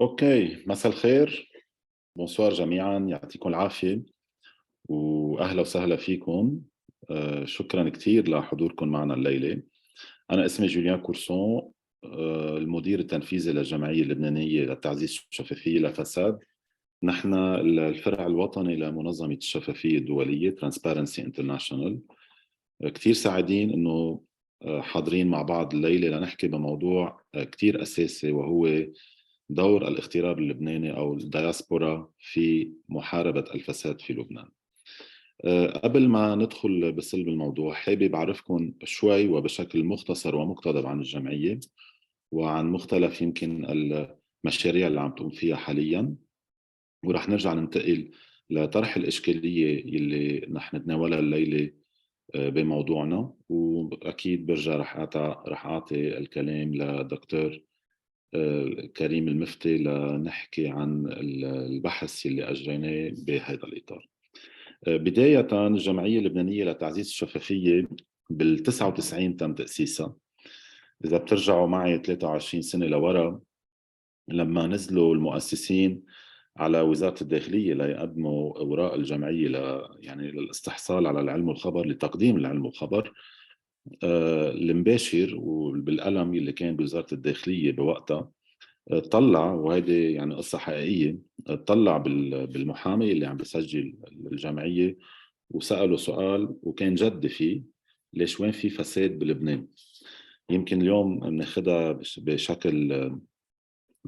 اوكي، مساء الخير. بونسوار جميعا، يعطيكم العافية واهلا وسهلا فيكم. شكرا كثير لحضوركم معنا الليلة. انا اسمي جوليان كورسون، المدير التنفيذي للجمعية اللبنانية لتعزيز الشفافية لفساد. نحن الفرع الوطني لمنظمة الشفافية الدولية Transparency International. كثير سعيدين انه حاضرين مع بعض الليلة لنحكي بموضوع كثير اساسي، وهو دور الاغتراب اللبناني أو الدياسبورا في محاربة الفساد في لبنان. قبل ما ندخل بصلب الموضوع، حابب أعرفكم شوي وبشكل مختصر ومقتضب عن الجمعية وعن مختلف يمكن المشاريع اللي عم تقوم فيها حاليا، ورح نرجع ننتقل لطرح الإشكالية اللي نحن نتناولها الليلة بموضوعنا. وأكيد برجع رح أعطي الكلام لدكتور كريم المفتي لنحكي عن البحث اللي أجريناه بهذا الإطار. بداية، الجمعية اللبنانية لتعزيز الشفافية بال99 تم تأسيسها. إذا بترجعوا معي 23 سنة لورا، لما نزلوا المؤسسين على وزارة الداخلية ليقدموا أوراق الجمعية يعني للاستحصال على العلم والخبر، لتقديم العلم والخبر المباشر وبالقلم اللي كان بوزارة الداخلية بوقتها، طلع، وهذه يعني قصة حقيقية، طلع بالمحامي اللي عم بيسجل الجمعية وسأله سؤال وكان جد فيه: ليش وين في فساد بلبنان؟ يمكن اليوم بناخدها بشكل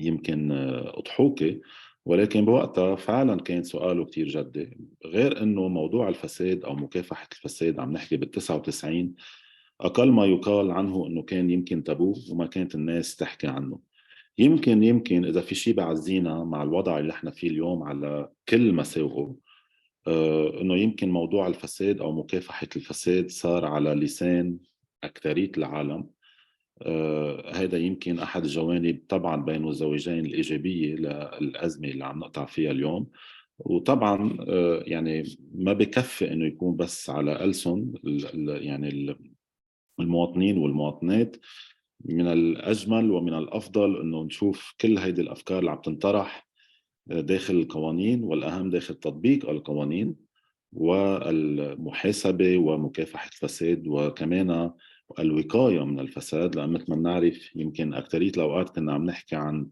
يمكن أضحوكي، ولكن بوقتها فعلا كان سؤاله كتير جدي. غير انه موضوع الفساد او مكافحة الفساد عم نحكي بال99، اقل ما يقال عنه انه كان يمكن تابو وما كانت الناس تحكي عنه. يمكن إذا في شيء بعزينا مع الوضع اللي احنا فيه اليوم على كل مساوئه، إنه يمكن موضوع الفساد أو مكافحة الفساد صار على لسان أكثرية العالم. هذا يمكن أحد الجوانب طبعا بين الزوجين الإيجابية للأزمة اللي عم نقطع فيها اليوم. وطبعا يعني ما بكفي إنه يكون بس على ألسن يعني المواطنين والمواطنات. من الأجمل ومن الأفضل أنه نشوف كل هيدي الأفكار اللي عم تنطرح داخل القوانين، والأهم داخل تطبيق القوانين والمحاسبة ومكافحة الفساد، وكمان الوقاية من الفساد. لأن مثل ما بنعرف يمكن أكترية الأوقات كنا عم نحكي عن،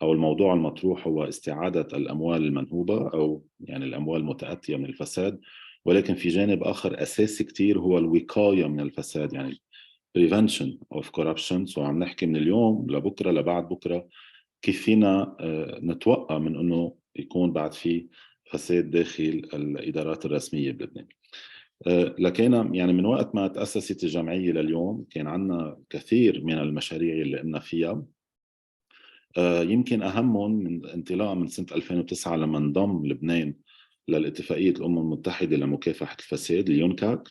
أو الموضوع المطروح هو استعادة الأموال المنهوبة أو يعني الأموال المتأتية من الفساد، ولكن في جانب آخر أساسي كتير هو الوقاية من الفساد، يعني prevention of corruption. سو عم نحكي من اليوم لبكرة لبعد بكرة كيف فينا نتوقع من أنه يكون بعد في فساد داخل الإدارات الرسمية بلبنان. لكن يعني من وقت ما تأسست الجمعية لليوم كان عنا كثير من المشاريع اللي قمنا فيها. يمكن أهمهم من انطلاقا من سنة 2009 لما انضم لبنان للاتفاقية الأمم المتحدة لمكافحة الفساد اليونكاك،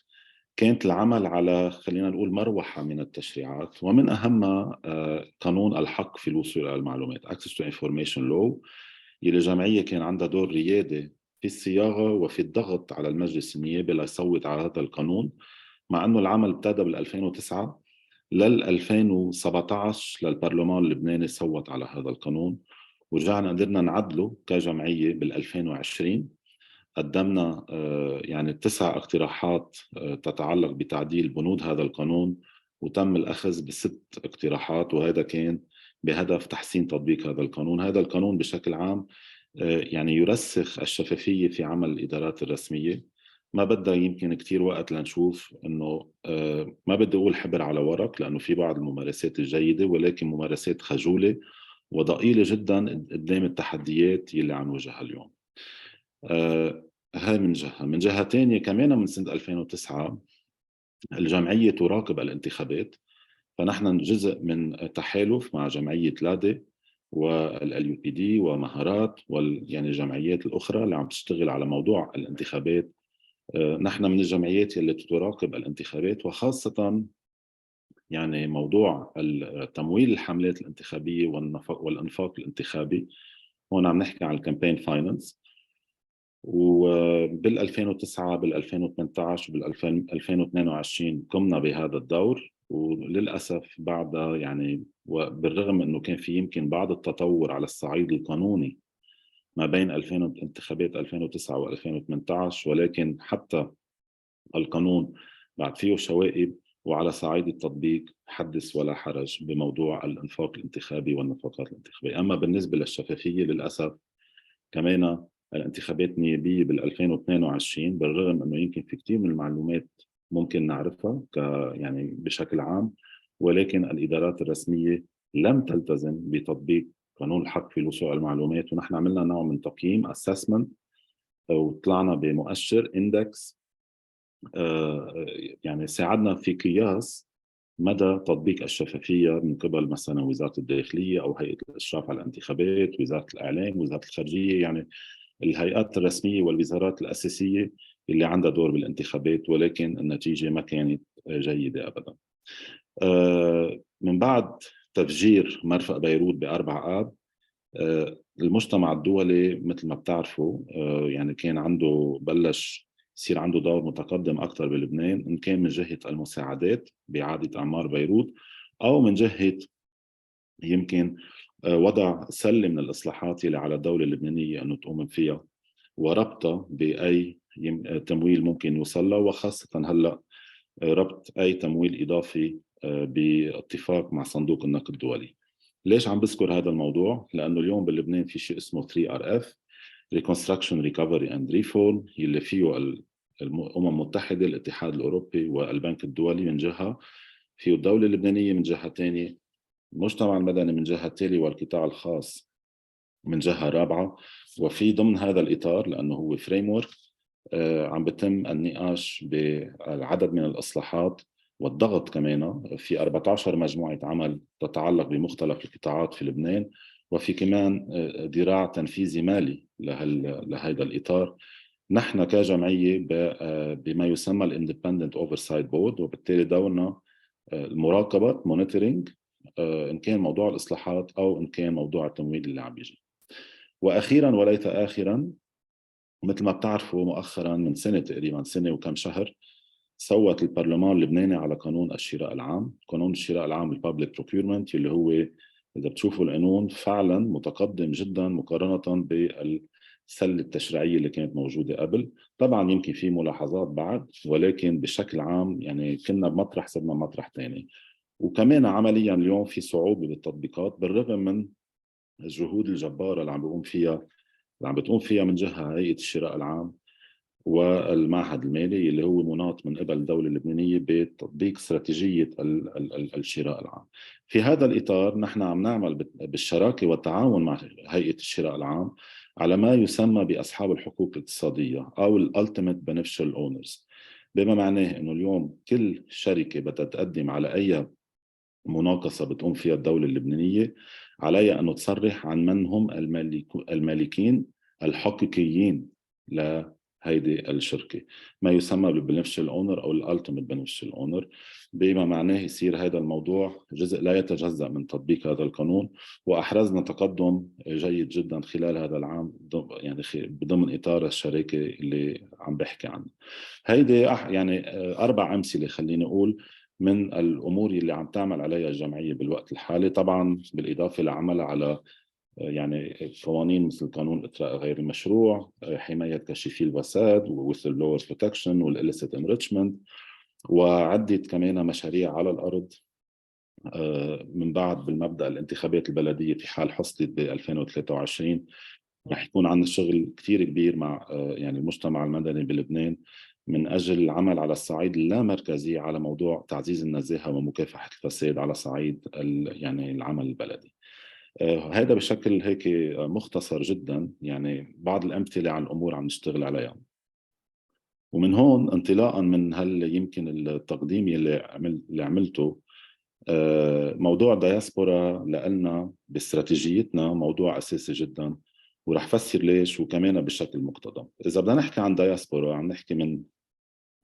كانت العمل على، خلينا نقول، مروحة من التشريعات، ومن أهمها قانون الحق في الوصول إلى المعلومات Access to Information Law، يلي الجمعية كان عندها دور ريادي في الصياغة وفي الضغط على المجلس النيابي ليصوت على هذا القانون. مع أنه العمل ابتدى بال 2009، لل 2017 للبرلمان اللبناني صوت على هذا القانون، ورجعنا قدرنا نعدله كجمعية بال 2020. قدمنا يعني 9 اقتراحات تتعلق بتعديل بنود هذا القانون، وتم الأخذ ب6 اقتراحات، وهذا كان بهدف تحسين تطبيق هذا القانون. هذا القانون بشكل عام يعني يرسخ الشفافية في عمل الإدارات الرسمية. ما بدها يمكن كتير وقت لنشوف أنه ما بدي أقول حبر على ورق، لأنه في بعض الممارسات الجيدة، ولكن ممارسات خجولة وضئيلة جدا قدام التحديات اللي عم نواجهها اليوم. هاي من جهة. من جهة تانية كمان من سنة 2009 الجمعية تراقب الانتخابات، فنحن جزء من تحالف مع جمعية لادي والUPD ومهارات يعني الجمعيات الأخرى اللي عم تشتغل على موضوع الانتخابات. نحن من الجمعيات اللي تراقب الانتخابات، وخاصة يعني موضوع تمويل الحملات الانتخابية والإنفاق الانتخابي. هون عم نحكي عن الكامبين فاينانس. وبال 2009 بال 2018 وبال 2022 قمنا بهذا الدور. وللأسف بعدها يعني وبالرغم أنه كان في يمكن بعض التطور على الصعيد القانوني ما بين انتخابات 2009 و2018، ولكن حتى القانون بعد فيه شوائب، وعلى صعيد التطبيق حدث ولا حرج بموضوع الإنفاق الانتخابي والنفقات الانتخابية. أما بالنسبة للشفافية للأسف كمان الانتخابات النيابية بال 2022 بالرغم أنه يمكن في كثير من المعلومات ممكن نعرفها يعني بشكل عام، ولكن الإدارات الرسمية لم تلتزم بتطبيق قانون الحق في الوصول إلى المعلومات. ونحن عملنا نوع من تقييم assessment وطلعنا بمؤشر اندكس يعني ساعدنا في قياس مدى تطبيق الشفافية من قبل مثلا وزارة الداخلية أو هيئة الإشراف على الانتخابات، وزارة الإعلام، وزارة الخارجية، يعني الهيئات الرسمية والوزارات الأساسية اللي عندها دور بالانتخابات، ولكن النتيجة ما كانت جيدة أبدا. من بعد تفجير مرفأ بيروت ب4 آب، المجتمع الدولي مثل ما بتعرفوا يعني كان عنده بلش يصير عنده دور متقدم أكثر بلبنان، إن كان من جهة المساعدات بإعادة أعمار بيروت أو من جهة يمكن وضع سلة من الإصلاحات اللي على الدولة اللبنانية أنه تقوم فيها وربطها بأي تمويل ممكن يوصل له، وخاصة هلأ ربط أي تمويل إضافي باتفاق مع صندوق النقد الدولي. ليش عم بذكر هذا الموضوع؟ لأنه اليوم بلبنان في شيء اسمه 3RF Reconstruction Recovery and Reform، اللي فيه الأمم المتحدة، الاتحاد الأوروبي، والبنك الدولي من جهة، فيه الدولة اللبنانية من جهة تانية، المجتمع المدني من جهة تالية، والقطاع الخاص من جهة رابعة. وفي ضمن هذا الإطار لأنه هو فريمورك عم بتم النقاش بالعدد من الإصلاحات والضغط كمان في 14 مجموعة عمل تتعلق بمختلف القطاعات في لبنان، وفي كمان ذراع تنفيذي مالي لهذا الإطار. نحن كجمعية بما يسمى الاندبندنت اوفرسايد بورد، وبالتالي دورنا المراقبة مونيتورينج إن كان موضوع الإصلاحات أو إن كان موضوع التمويل اللي عم يجي. وأخيرا وليس آخرا، مثل ما بتعرفوا مؤخرا من سنة تقريبا سنة وكم شهر صوت البرلمان اللبناني على قانون الشراء العام. قانون الشراء العام البابليك بروكيورمنت، اللي هو إذا بتشوفوا القانون فعلا متقدم جدا مقارنة بالسلة التشريعية اللي كانت موجودة قبل. طبعا يمكن في ملاحظات بعد، ولكن بشكل عام يعني كنا بمطرح صرنا مطرح تاني. وكمان عمليا اليوم في صعوبة بالتطبيقات بالرغم من الجهود الجبارة اللي عم بتقوم فيها من جهة هيئة الشراء العام والمعهد المالي اللي هو مناط من قبل الدولة اللبنانية بتطبيق استراتيجية الشراء العام. في هذا الإطار نحن عم نعمل بالشراكة والتعاون مع هيئة الشراء العام على ما يسمى بأصحاب الحقوق الاقتصادية أو Ultimate Beneficial Owners، بما معناه أنه اليوم كل شركة بدها تقدم على أي مناقصة بتقوم فيها الدولة اللبنانية عليها أن تصرح عن من هم المالكين الحقيقيين لهيدي الشركة، ما يسمى بالبنفشل اونر أو الالتيميت بنفشل اونر، بما معناه يصير هذا الموضوع جزء لا يتجزأ من تطبيق هذا القانون. وأحرزنا تقدم جيد جدا خلال هذا العام يعني بضمن إطار الشركة اللي عم بحكي عنها. هيدي يعني 4 أمثلة خليني أقول من الأمور اللي عم تعمل عليها الجمعية بالوقت الحالي، طبعا بالإضافة لعملها على يعني قوانين مثل قانون الإثراء غير المشروع، حماية كاشفي الفساد وwhistle blower protection والillicit enrichment، وعدة كمان مشاريع على الأرض. من بعد بالمبدأ الانتخابات البلدية في حال حصلت ب 2023 رح يكون عندنا شغل كتير كبير مع يعني المجتمع المدني بلبنان من أجل العمل على الصعيد اللامركزي على موضوع تعزيز النزاهة ومكافحة الفساد على صعيد يعني العمل البلدي. هذا بشكل هيك مختصر جدا يعني بعض الأمثلة عن الأمور عم نشتغل عليها. ومن هون انطلاقا من يمكن التقديم اللي عملته، موضوع دياسبورا لنا باستراتيجيتنا موضوع أساسي جدا، ورح فسر ليش وكمان بشكل مقتضب. إذا بدنا نحكي عن دياسبورا عم نحكي من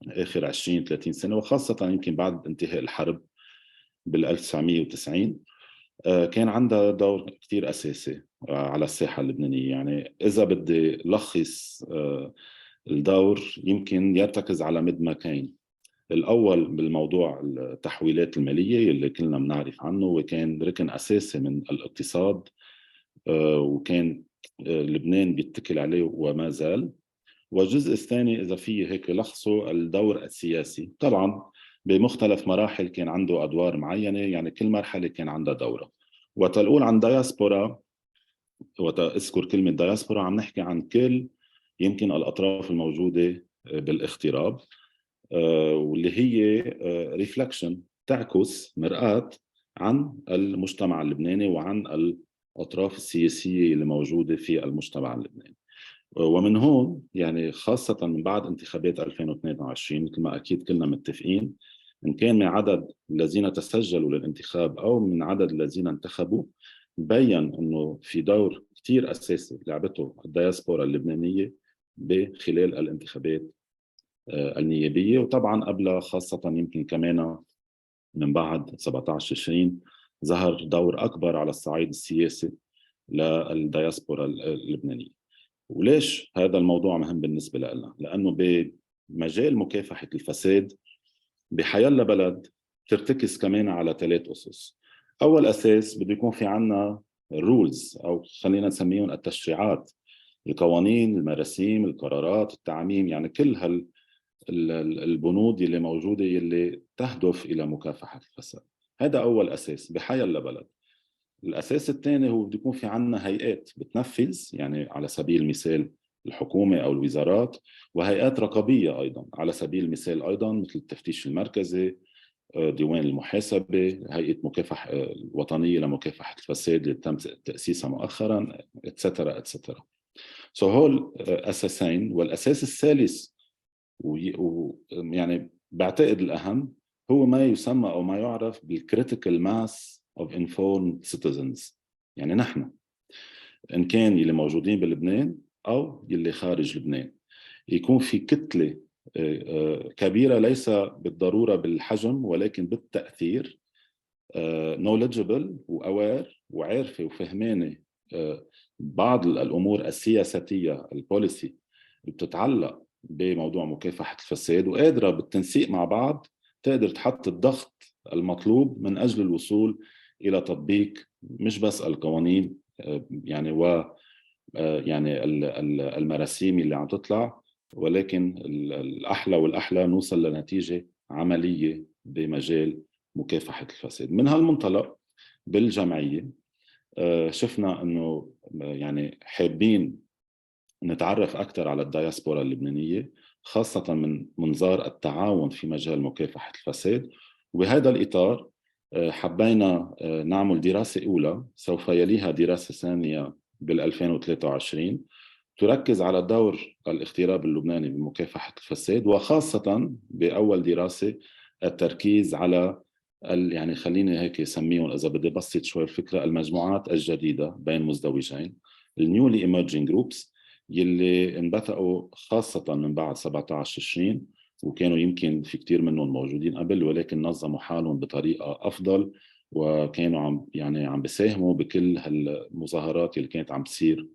آخر 20-30 سنة، وخاصة يمكن بعد انتهاء الحرب بال 1990 كان عندها دور كتير أساسي على الساحة اللبنانية. يعني إذا بدي لخص الدور يمكن يرتكز على مد مكان. الأول بالموضوع التحويلات المالية اللي كلنا بنعرف عنه، وكان ركن أساسي من الاقتصاد، وكان لبنان بيتكل عليه وما زال. والجزء الثاني إذا في هيك لخصه الدور السياسي، طبعا بمختلف مراحل كان عنده أدوار معينة، يعني كل مرحلة كان عندها دورة. وتنقول عن دايسبورا، وتذكر كلمة دايسبورا، عم نحكي عن كل يمكن الأطراف الموجودة بالاغتراب، واللي هي ريفلكشن، تعكس مرآة عن المجتمع اللبناني وعن الأطراف السياسية اللي موجودة في المجتمع اللبناني. ومن هون يعني خاصة من بعد انتخابات 2022 مثل ما أكيد كلنا متفقين، إن كان من عدد الذين تسجلوا للانتخاب أو من عدد الذين انتخبوا، بين أنه في دور كتير أساسي لعبته الدياسبورا اللبنانية بخلال الانتخابات النيابية، وطبعا قبلها خاصة يمكن كمان من بعد 17 تشرين ظهر دور أكبر على الصعيد السياسي للدياسبورا اللبنانية. وليش هذا الموضوع مهم بالنسبة لنا؟ لأنه بمجال مكافحة الفساد بحيالله بلد ترتكز كمان على 3 أسس. أول أساس بده يكون في عنا رولز، أو خلينا نسميهم التشريعات، القوانين، المراسيم، القرارات، التعميم، يعني كل البنود اللي موجودة اللي تهدف إلى مكافحة الفساد. هذا أول أساس بحيالله بلد. الأساس الثاني هو بده يكون في عنا هيئات بتنفذ، يعني على سبيل المثال الحكومة أو الوزارات، وهيئات رقابية أيضا على سبيل المثال أيضا مثل التفتيش المركزي، ديوان المحاسبة، هيئة مكافحة الوطنية لمكافحة الفساد اللي تم تأسيسها مؤخرا، اتسترا اتسترا. هول أساسين. والأساس الثالث يعني بعتقد الأهم هو ما يسمى أو ما يعرف بالكريتيكال ماس of informed citizens. يعني نحن إن كان يلي موجودين بلبنان أو يلي خارج لبنان، يكون في كتلة كبيرة، ليس بالضرورة بالحجم ولكن بالتأثير، knowledgeable وأوير وعارفة وفهمانة بعض الأمور السياساتية البوليسي اللي بتتعلق بموضوع مكافحة الفساد، وقادرة بالتنسيق مع بعض تقدر تحط الضغط المطلوب من أجل الوصول إلى تطبيق مش بس القوانين يعني يعني المراسيم اللي عم تطلع، ولكن الأحلى والأحلى نوصل لنتيجة عملية بمجال مكافحة الفساد. من هالمنطلق بالجمعية شفنا أنه يعني حابين نتعرف أكثر على الدياسبورا اللبنانية، خاصة من منظار التعاون في مجال مكافحة الفساد. وبهذا الإطار حبينا نعمل دراسة أولى سوف يليها دراسة ثانية بال2023 تركز على دور الاغتراب اللبناني بمكافحة الفساد، وخاصة بأول دراسة التركيز على يعني خليني هيك يسميهم إذا بدي بسط شوي الفكرة، المجموعات الجديدة بين مزدوجين، النيولي ايمرجينج جروبس، يلي انبثقوا خاصة من بعد 17 تشرين، وكانوا يمكن في كتير منهم موجودين قبل ولكن نظموا حالهم بطريقة أفضل، وكانوا عم بيساهموا بكل هالمظاهرات اللي كانت عم تصير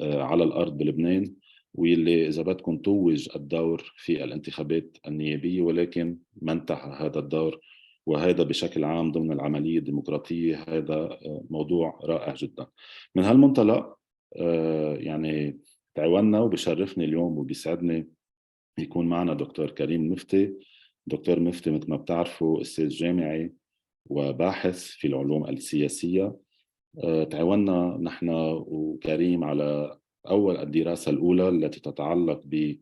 على الأرض بلبنان، واللي إذا بدكم توج الدور في الانتخابات النيابية، ولكن ما انتهى هذا الدور. وهذا بشكل عام ضمن العملية الديمقراطية هذا موضوع رائع جدا. من هالمنطلق يعني تعاوننا، وبشرفني اليوم وبيسعدني يكون معنا دكتور كريم المفتي. دكتور مفتي مثل ما بتعرفوا أستاذ جامعي وباحث في العلوم السياسية. تعاوننا نحن وكريم على أول الدراسة الأولى التي تتعلق ب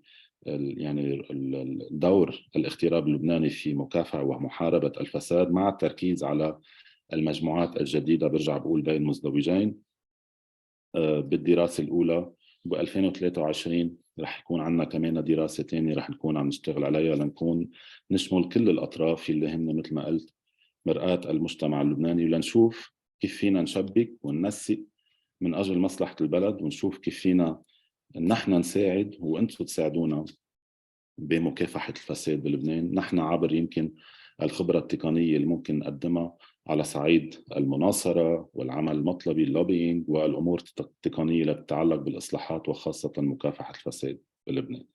يعني الدور الاغتراب اللبناني في مكافحة ومحاربة الفساد، مع التركيز على المجموعات الجديدة، برجع بقول بين مزدوجين بالدراسة الأولى. ب 2023 رح يكون عندنا كمان دراسة تانية رح نكون عم نشتغل عليها لنكون نشمل كل الأطراف اللي هم مثل ما قلت مرآة المجتمع اللبناني، ولنشوف كيف فينا نشبك وننسق من أجل مصلحة البلد، ونشوف كيف فينا نحن نساعد وأنتم تساعدونا بمكافحة الفساد بلبنان، نحن عبر يمكن الخبرة التقنية اللي ممكن نقدمها على صعيد المناصرة والعمل المطلبي اللوبينج والأمور التقنية اللي تتعلق بالإصلاحات وخاصة مكافحة الفساد بلبنان.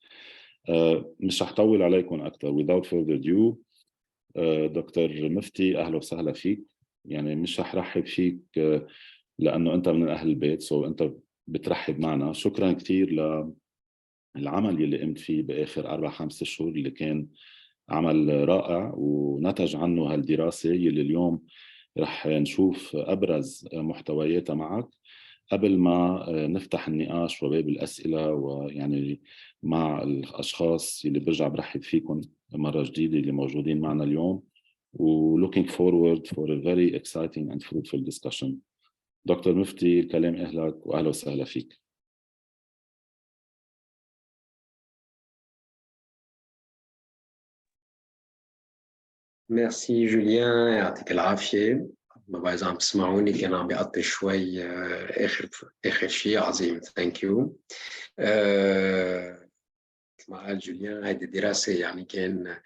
مش رح طول عليكم أكثر. without further ado دكتور مفتي، أهلا وسهلا فيك. يعني مش رح رحب فيك لأنه أنت من أهل البيت، سو أنت بترحب معنا. شكرا كثير للعمل اللي قمت فيه بآخر 4-5 شهور، اللي كان عمل رائع ونتج عنه هالدراسة اللي اليوم رح نشوف أبرز محتوياتها معك. قبل ما نفتح النقاش وباب الأسئلة، ويعني مع الأشخاص اللي برجع برحب فيكم مرة جديدة اللي موجودين معنا اليوم، و looking forward for a very exciting and fruitful discussion. دكتور مفتي، الكلام أهلك وأهلا وسهلا فيك. ميرسي جوليان، يعطيك العافية. ما إذا عم تسمعوني كان عم بيقطع شوي آخر شيء. عظيم، ثانك يو. مثل ما قال جوليان، هذه الدراسة يعني كان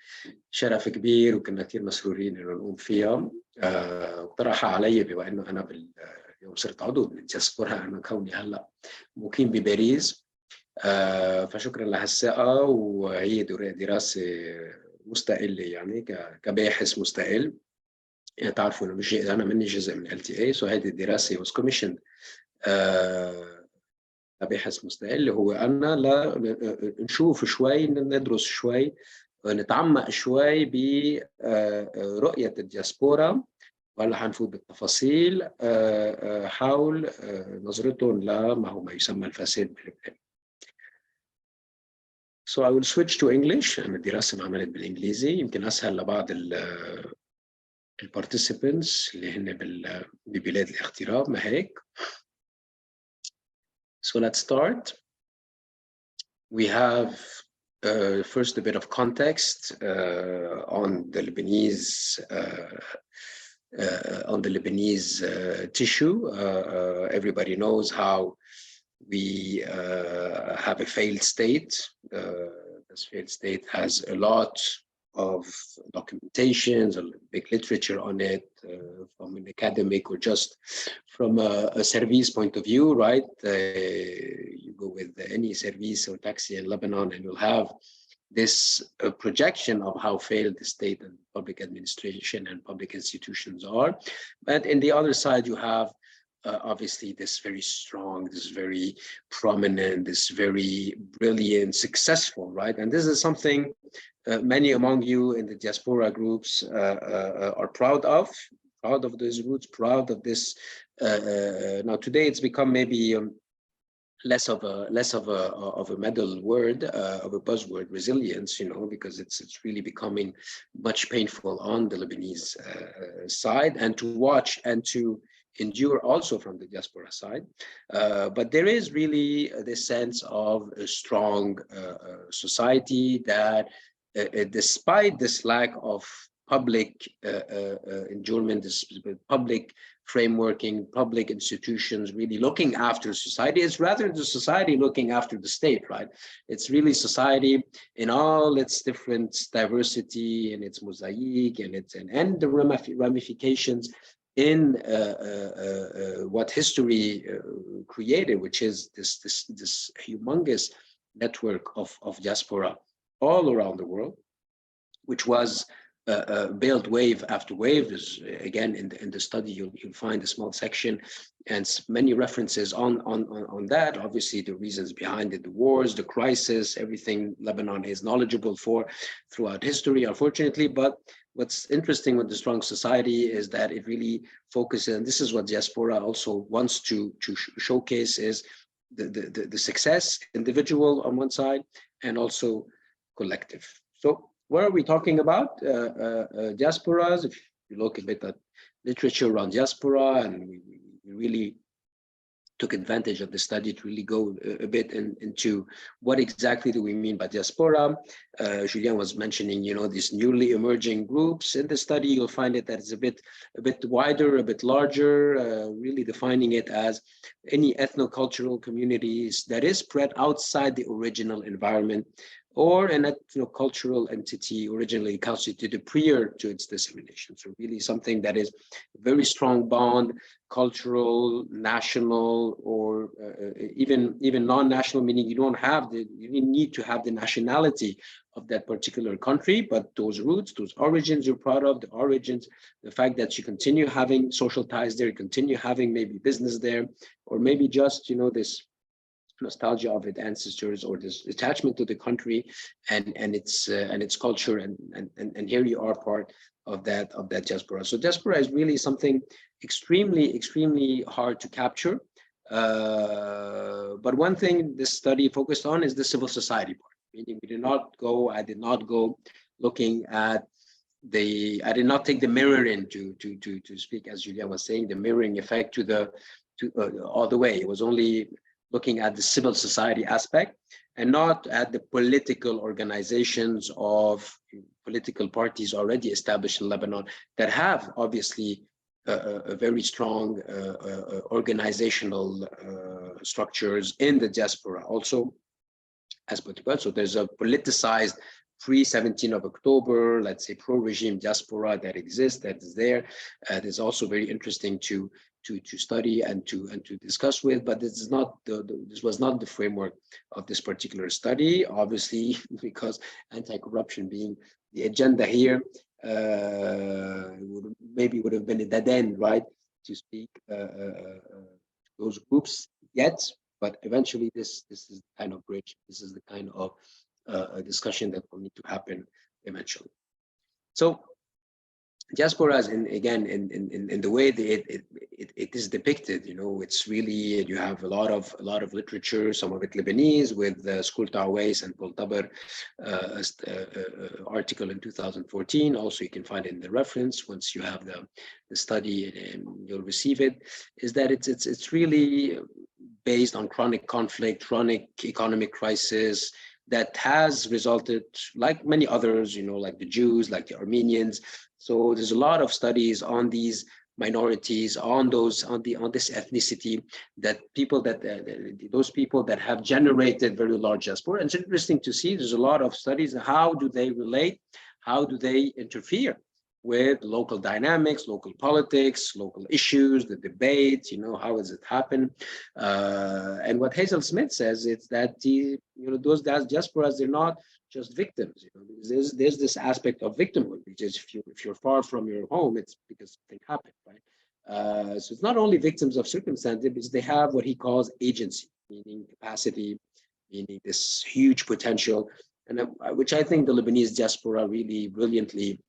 شرف كبير وكنا كثير مسرورين إنه نقوم فيها. اقترح علي بما إنه أنا اليوم صرت عضو من الدياسبورا، أنا كوني هلا مقيم بباريس. فشكرا لهالثقة، وهي دراسة مستقلة يعني كباحث مستقل. يعني تعرفوا انه مش انا مني جزء من LTA، سو هذه الدراسة was commissioned كباحث مستقل. هو انا نشوف شوي، ندرس شوي، نتعمق شوي برؤية الدياسبورا، وهلا حنفوت بالتفاصيل حول نظرتهم لما هو ما يسمى الفساد بلبنان. So I will switch to English. أنا الدراسة معملت بالإنجليزي، يمكن أسهل لبعض البارتيسيبنتس اللي هن ببلاد الاغتراب، ما هيك؟ So let's start. We have first a bit of context on the Lebanese tissue. Everybody knows how we have a failed state. This failed state has a lot of documentations, a big literature on it, from an academic or just from a service point of view, right? You go with any service or taxi in Lebanon and you'll have this projection of how failed the state and public administration and public institutions are. But in the other side, you have obviously this very strong, this very prominent, this very brilliant, successful, right? And this is something many among you in the diaspora groups are proud of these roots, proud of this. Now today it's become maybe less of a medal word, of a buzzword, resilience, you know, because it's really becoming much painful on the Lebanese side, and to watch and to endure also from the diaspora side. But there is really this sense of a strong society that despite this lack of public endurement, this public frameworking, public institutions really looking after society, it's rather the society looking after the state, right? It's really society in all its different diversity and its mosaic and the ramifications in what history created, which is this humongous network of diaspora all around the world, which was built wave after wave. There's, again, in the study, you'll find a small section and many references on that. Obviously, the reasons behind it, the wars, the crisis, everything Lebanon is knowledgeable for throughout history, unfortunately. But what's interesting with the strong society is that it really focuses, and this is what diaspora also wants to showcase, is the success, individual on one side, and also collective. So what are we talking about? Diasporas. If you look a bit at literature around diaspora, and we really took advantage of the study to really go a bit into what exactly do we mean by diaspora. Julien was mentioning, you know, these newly emerging groups. In the study, you'll find it that it's a bit wider, a bit larger, really defining it as any ethno-cultural communities that is spread outside the original environment or an ethno-cultural entity originally constituted prior to its dissemination. So really something that is a very strong bond, cultural, national, or even non-national, meaning you need to have the nationality of that particular country, but those roots, those origins you're proud of, the origins, the fact that you continue having social ties there, you continue having maybe business there, or maybe just, this nostalgia of its ancestors, or this attachment to the country and its culture, and here you are part of that diaspora. So diaspora is really something extremely hard to capture. But one thing this study focused on is the civil society part. Meaning I did not go looking at I did not take the mirror in to speak, as Julia was saying, the mirroring effect to all the way. It was only looking at the civil society aspect and not at the political organizations of political parties already established in Lebanon that have obviously a very strong organizational structures in the diaspora also as well. So there's a politicized pre-17th of October, let's say pro-regime diaspora that exists, that is there. It's also very interesting to study and to discuss with, but this is not this was not the framework of this particular study, obviously, because anti-corruption being the agenda here, maybe would have been a dead end, right, to speak those groups yet, but eventually this is the kind of bridge, this is the kind of discussion that will need to happen eventually. So diaspora is in the way that it is depicted, it's really, you have a lot of literature, some of it Lebanese, with School Ta'awais and Paul Taber article in 2014. Also, you can find it in the reference once you have the study, and you'll receive it. Is that it's really based on chronic conflict, chronic economic crisis that has resulted, like many others, like the Jews, like the Armenians. So there's a lot of studies on these minorities, on this ethnicity, that those people that have generated very large diaspora. And it's interesting to see, there's a lot of studies. How do they relate? How do they interfere with local dynamics, local politics, local issues, the debate, how does it happen? And what Hazel Smith says is that those diasporas, they're not just victims. There's this aspect of victimhood, which is if you're far from your home, it's because something happened, right? So it's not only victims of circumstances, because they have what he calls agency, meaning capacity, meaning this huge potential, and which I think the Lebanese diaspora really brilliantly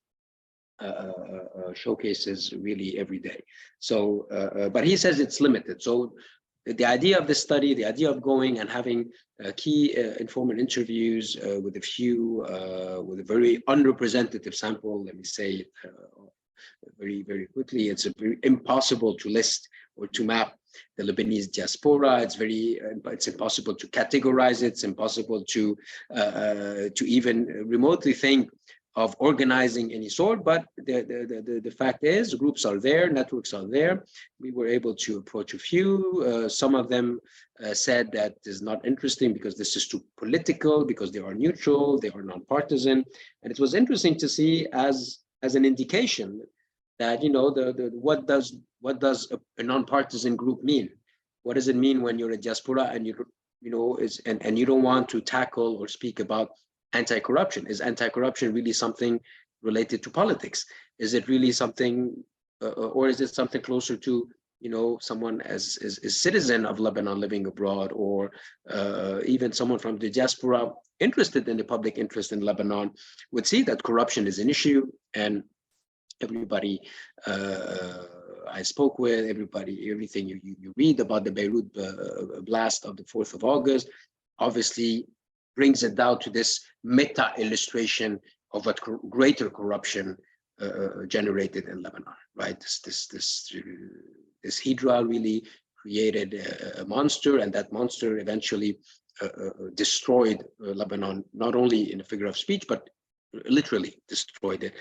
showcases really every day. So, but he says it's limited. So the idea of this study, the idea of going and having key informal interviews with a very unrepresentative sample, let me say very quickly, it's very impossible to list or to map the Lebanese diaspora. It's impossible to categorize it. It's impossible to even remotely think of organizing any sort, but the fact is, groups are there, networks are there. We were able to approach a few. Some of them said that is not interesting because this is too political, because they are neutral, they are non-partisan. And it was interesting to see as an indication that what does a non-partisan group mean? What does it mean when you're a diaspora and you don't want to tackle or speak about anti-corruption? Is anti-corruption really something related to politics? Is it really something, or is it something closer to, someone as a citizen of Lebanon living abroad, or even someone from the diaspora interested in the public interest in Lebanon would see that corruption is an issue, and everybody I spoke with, everything you read about the Beirut blast of the 4th of August, obviously brings it down to this meta illustration of what greater corruption generated in Lebanon, right? This Hydra really created a monster, and that monster eventually destroyed Lebanon, not only in a figure of speech, but literally destroyed it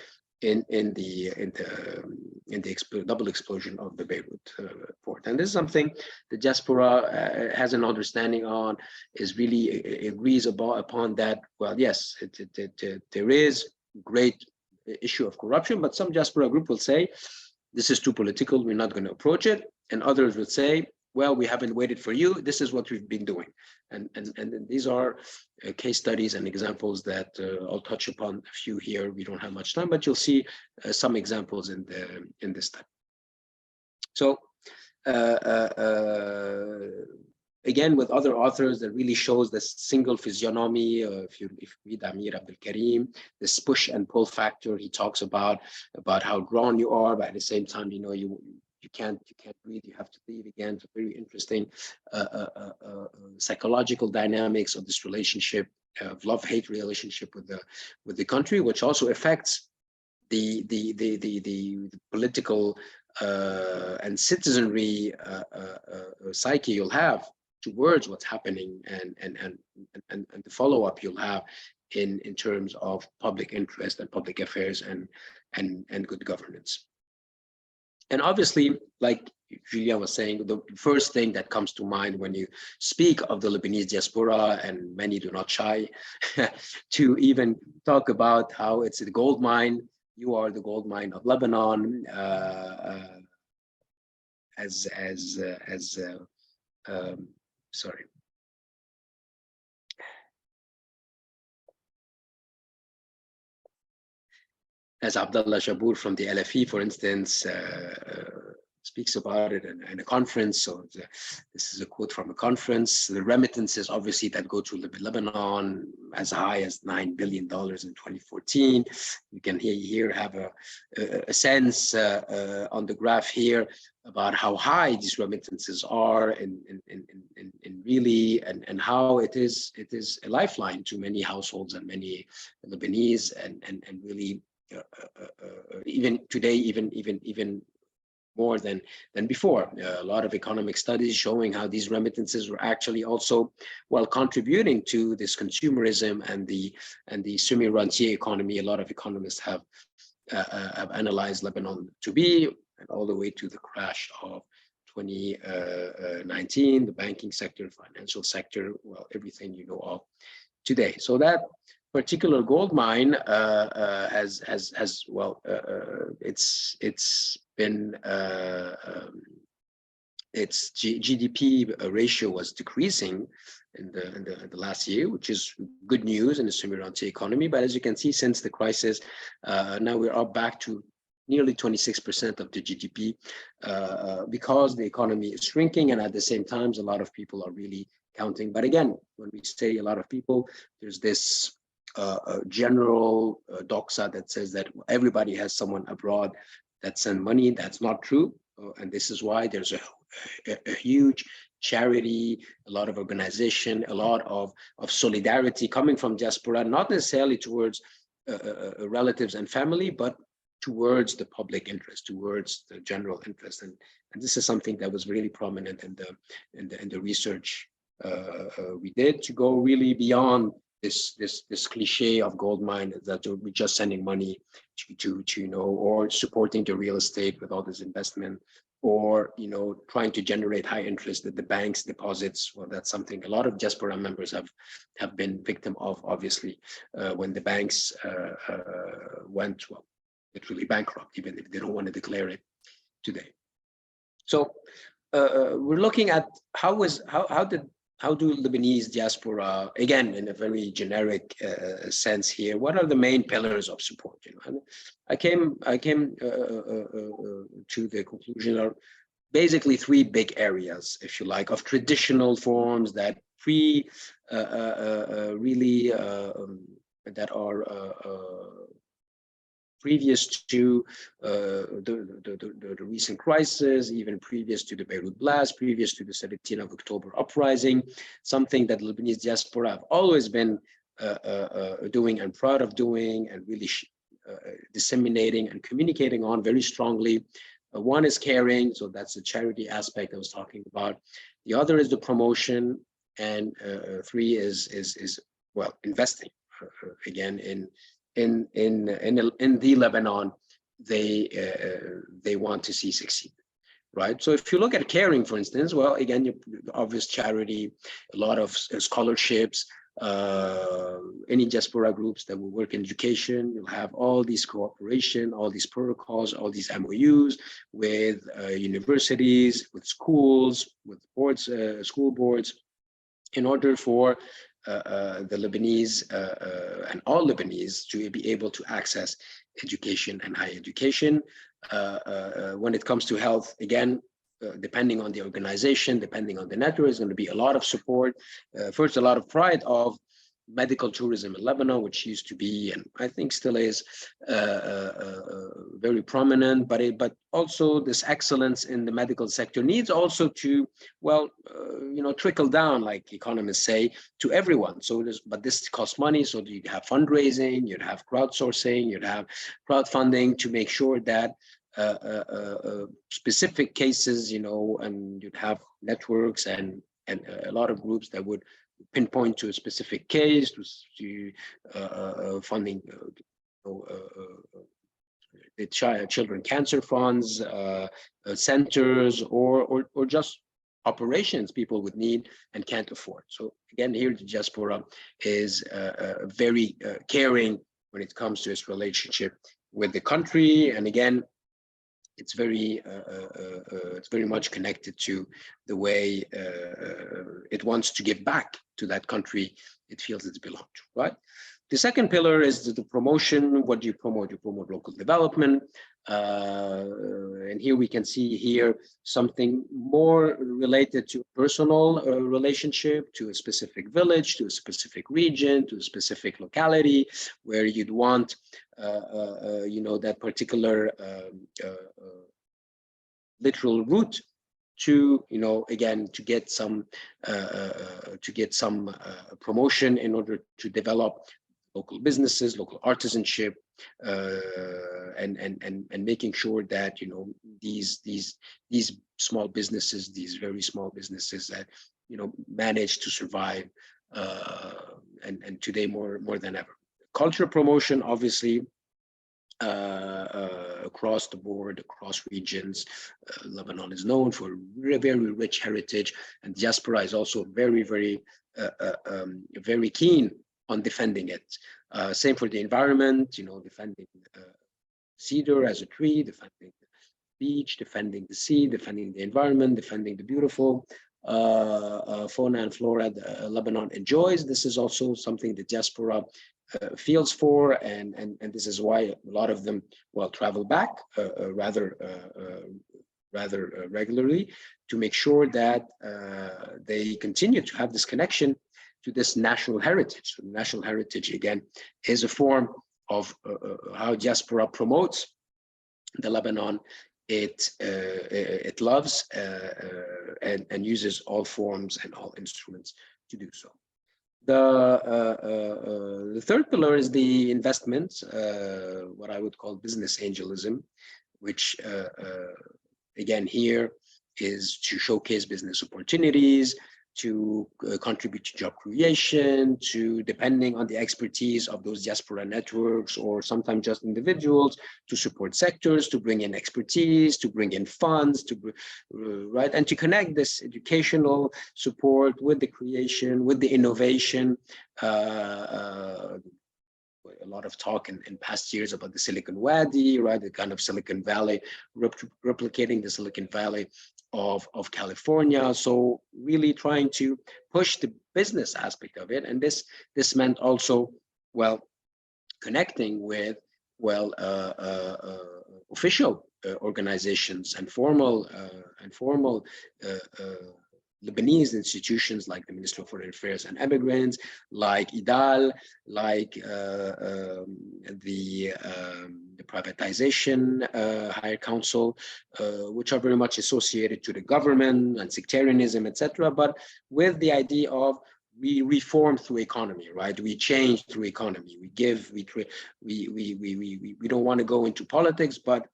double explosion of the Beirut port. And this is something the diaspora has an understanding on, is really agrees upon that. Well, yes, there is great issue of corruption, but some diaspora group will say this is too political, we're not going to approach it, and others would say, well, we haven't waited for you, this is what we've been doing. And these are case studies and examples that I'll touch upon a few here. We don't have much time, but you'll see some examples in this study. So again, with other authors, that really shows the single physiognomy. If you read Amir Abdul Karim, this push and pull factor, he talks about how drawn you are, but at the same time, you know, you can't breathe, you have to leave again. It's a very interesting psychological dynamics of this relationship, of love-hate relationship with the country, which also affects the political and citizenry psyche you'll have towards what's happening, and the follow-up you'll have in terms of public interest and public affairs and good governance. And obviously, like Julia was saying, the first thing that comes to mind when you speak of the Lebanese diaspora, and many do not shy to even talk about how it's a gold mine. You are the gold mine of Lebanon, sorry. As Abdullah Jabour from the LFE, for instance, speaks about it in a conference. So this is a quote from a conference. The remittances, obviously, that go to Lebanon as high as $9 billion in 2014. You can here have a sense on the graph here about how high these remittances are, and really, and how it is a lifeline to many households and many Lebanese, and really even today, even more than before. A lot of economic studies showing how these remittances were actually also, while contributing to this consumerism and the semi-rentier economy, a lot of economists have analyzed Lebanon to be, and all the way to the crash of 2019, the banking sector, financial sector, well, everything you know of today. So that particular gold mine has well, it's been its GDP ratio was decreasing in the last year, which is good news in the semi-rentier economy. But as you can see, since the crisis, now we're up back to nearly 26% of the GDP, because the economy is shrinking, and at the same time, a lot of people are really counting. But again, when we say a lot of people, there's this general doxa that says that everybody has someone abroad that send money. That's not true, and this is why there's a huge charity, a lot of organization, a lot of solidarity coming from diaspora, not necessarily towards relatives and family, but towards the public interest, towards the general interest, and this is something that was really prominent in the research we did, to go really beyond this cliche of gold mine that we're just sending money to you know, or supporting the real estate with all this investment, or you know, trying to generate high interest at the bank's deposits. Well, that's something a lot of diaspora members have been victim of, obviously, when the banks went, well, literally bankrupt, even if they don't want to declare it today. So we're looking at how do Lebanese diaspora, again, in a very generic sense here, what are the main pillars of support? You know, and I came to the conclusion of basically three big areas, if you like, of traditional forms that really that are previous to the recent crisis, even previous to the Beirut blast, previous to the 17th of October uprising, something that Lebanese diaspora have always been doing and proud of doing, and really disseminating and communicating on very strongly. One is caring, so that's the charity aspect I was talking about. The other is the promotion, and three is well, investing, again, in the Lebanon they want to see succeed. Right. So if you look at caring, for instance, well, again, obvious charity, a lot of scholarships, any diaspora groups that will work in education, you'll have all these cooperation, all these protocols, all these MOUs with universities, with schools, with boards, school boards, in order for the Lebanese and all Lebanese to be able to access education and higher education. When it comes to health, again, depending on the organization, depending on the network, there's going to be a lot of support. First, a lot of pride of medical tourism in Lebanon, which used to be, and I think still is, very prominent, but also this excellence in the medical sector needs also to, well, trickle down, like economists say, to everyone. So but this costs money, so you'd have fundraising, you'd have crowdsourcing, you'd have crowdfunding to make sure that specific cases, and you'd have networks and a lot of groups that would pinpoint to a specific case, to funding the children cancer funds, centers, or just operations people would need and can't afford. So again, here the diaspora is very caring when it comes to its relationship with the country, and again, it's very much connected to the way it wants to give back to that country it feels it's belonged to, right? The second pillar is the promotion. What do you promote? You promote local development. And here we can see here something more related to personal relationship, to a specific village, to a specific region, to a specific locality, where you'd want, that particular literal route to, again, to get some promotion in order to develop local businesses, local artisanship, and making sure that these small businesses, these very small businesses that manage to survive, and today more than ever. Culture promotion, obviously, across the board, across regions. Lebanon is known for very rich heritage, and diaspora is also very, very, very keen on defending it. Same for the environment, defending cedar as a tree, defending the beach, defending the sea, defending the environment, defending the beautiful fauna and flora that Lebanon enjoys. This is also something the diaspora feels for, and this is why a lot of them travel back rather regularly, to make sure that they continue to have this connection to this national heritage. So national heritage, again, is a form of how diaspora promotes the Lebanon it loves, and uses all forms and all instruments to do so. The third pillar is the investment, what I would call business angelism, which again here is to showcase business opportunities, to contribute to job creation, to, depending on the expertise of those diaspora networks, or sometimes just individuals, to support sectors, to bring in expertise, to bring in funds, right, and to connect this educational support with the creation, with the innovation. A lot of talk in past years about the Silicon Wadi, right, the kind of Silicon Valley, replicating the Silicon Valley of California. So really trying to push the business aspect of it, and this meant also connecting with official organizations and formal Lebanese institutions like the Ministry of Foreign Affairs and Immigrants, like IDAL, like the Privatization Higher Council, which are very much associated to the government and sectarianism, etc. But with the idea of we reform through economy, right? We change through economy. We give, we don't want to go into politics, but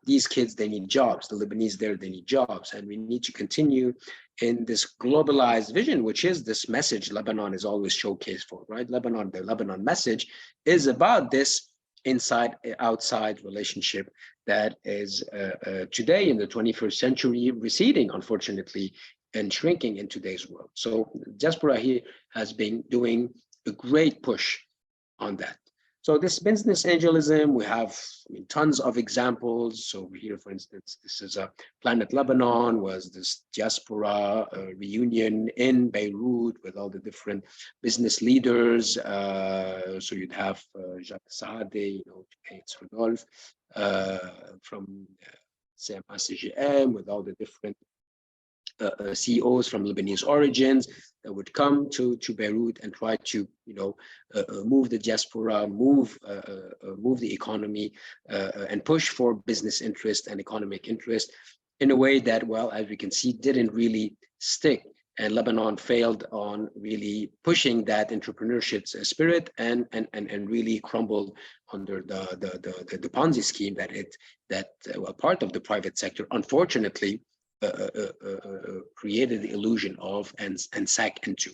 these kids, they need jobs. The Lebanese there, they need jobs. And we need to continue in this globalized vision, which is this message Lebanon is always showcased for, right? The Lebanon message is about this inside-outside relationship that is today in the 21st century receding, unfortunately, and shrinking in today's world. So Diaspora here has been doing a great push on that. So this business angelism, we have tons of examples. So here, for instance, this is a Planet Lebanon, was this diaspora reunion in Beirut with all the different business leaders. So you'd have Jacques Saade, Heinz Rudolph, from CMA CGM, with all the different CEOs from Lebanese origins that would come to Beirut and try to, move the diaspora, move the economy, and push for business interest and economic interest in a way that, well, as we can see, didn't really stick. And Lebanon failed on really pushing that entrepreneurship spirit, and really crumbled under the Ponzi scheme that a part of the private sector, unfortunately, created the illusion of and sank into.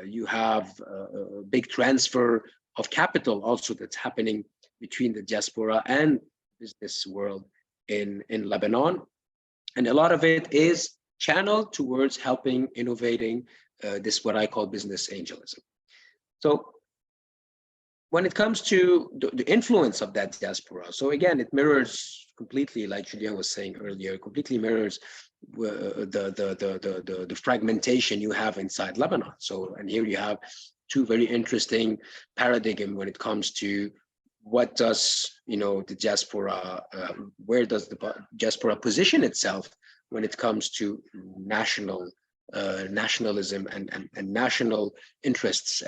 You have a big transfer of capital also that's happening between the diaspora and business world in Lebanon. And a lot of it is channeled towards helping innovating this, what I call business angelism. So when it comes to the influence of that diaspora, so again, it mirrors completely, like Julien was saying earlier, completely mirrors the fragmentation you have inside Lebanon. So, and here you have two very interesting paradigms when it comes to what does, the diaspora, where does the diaspora position itself when it comes to nationalism and national interests.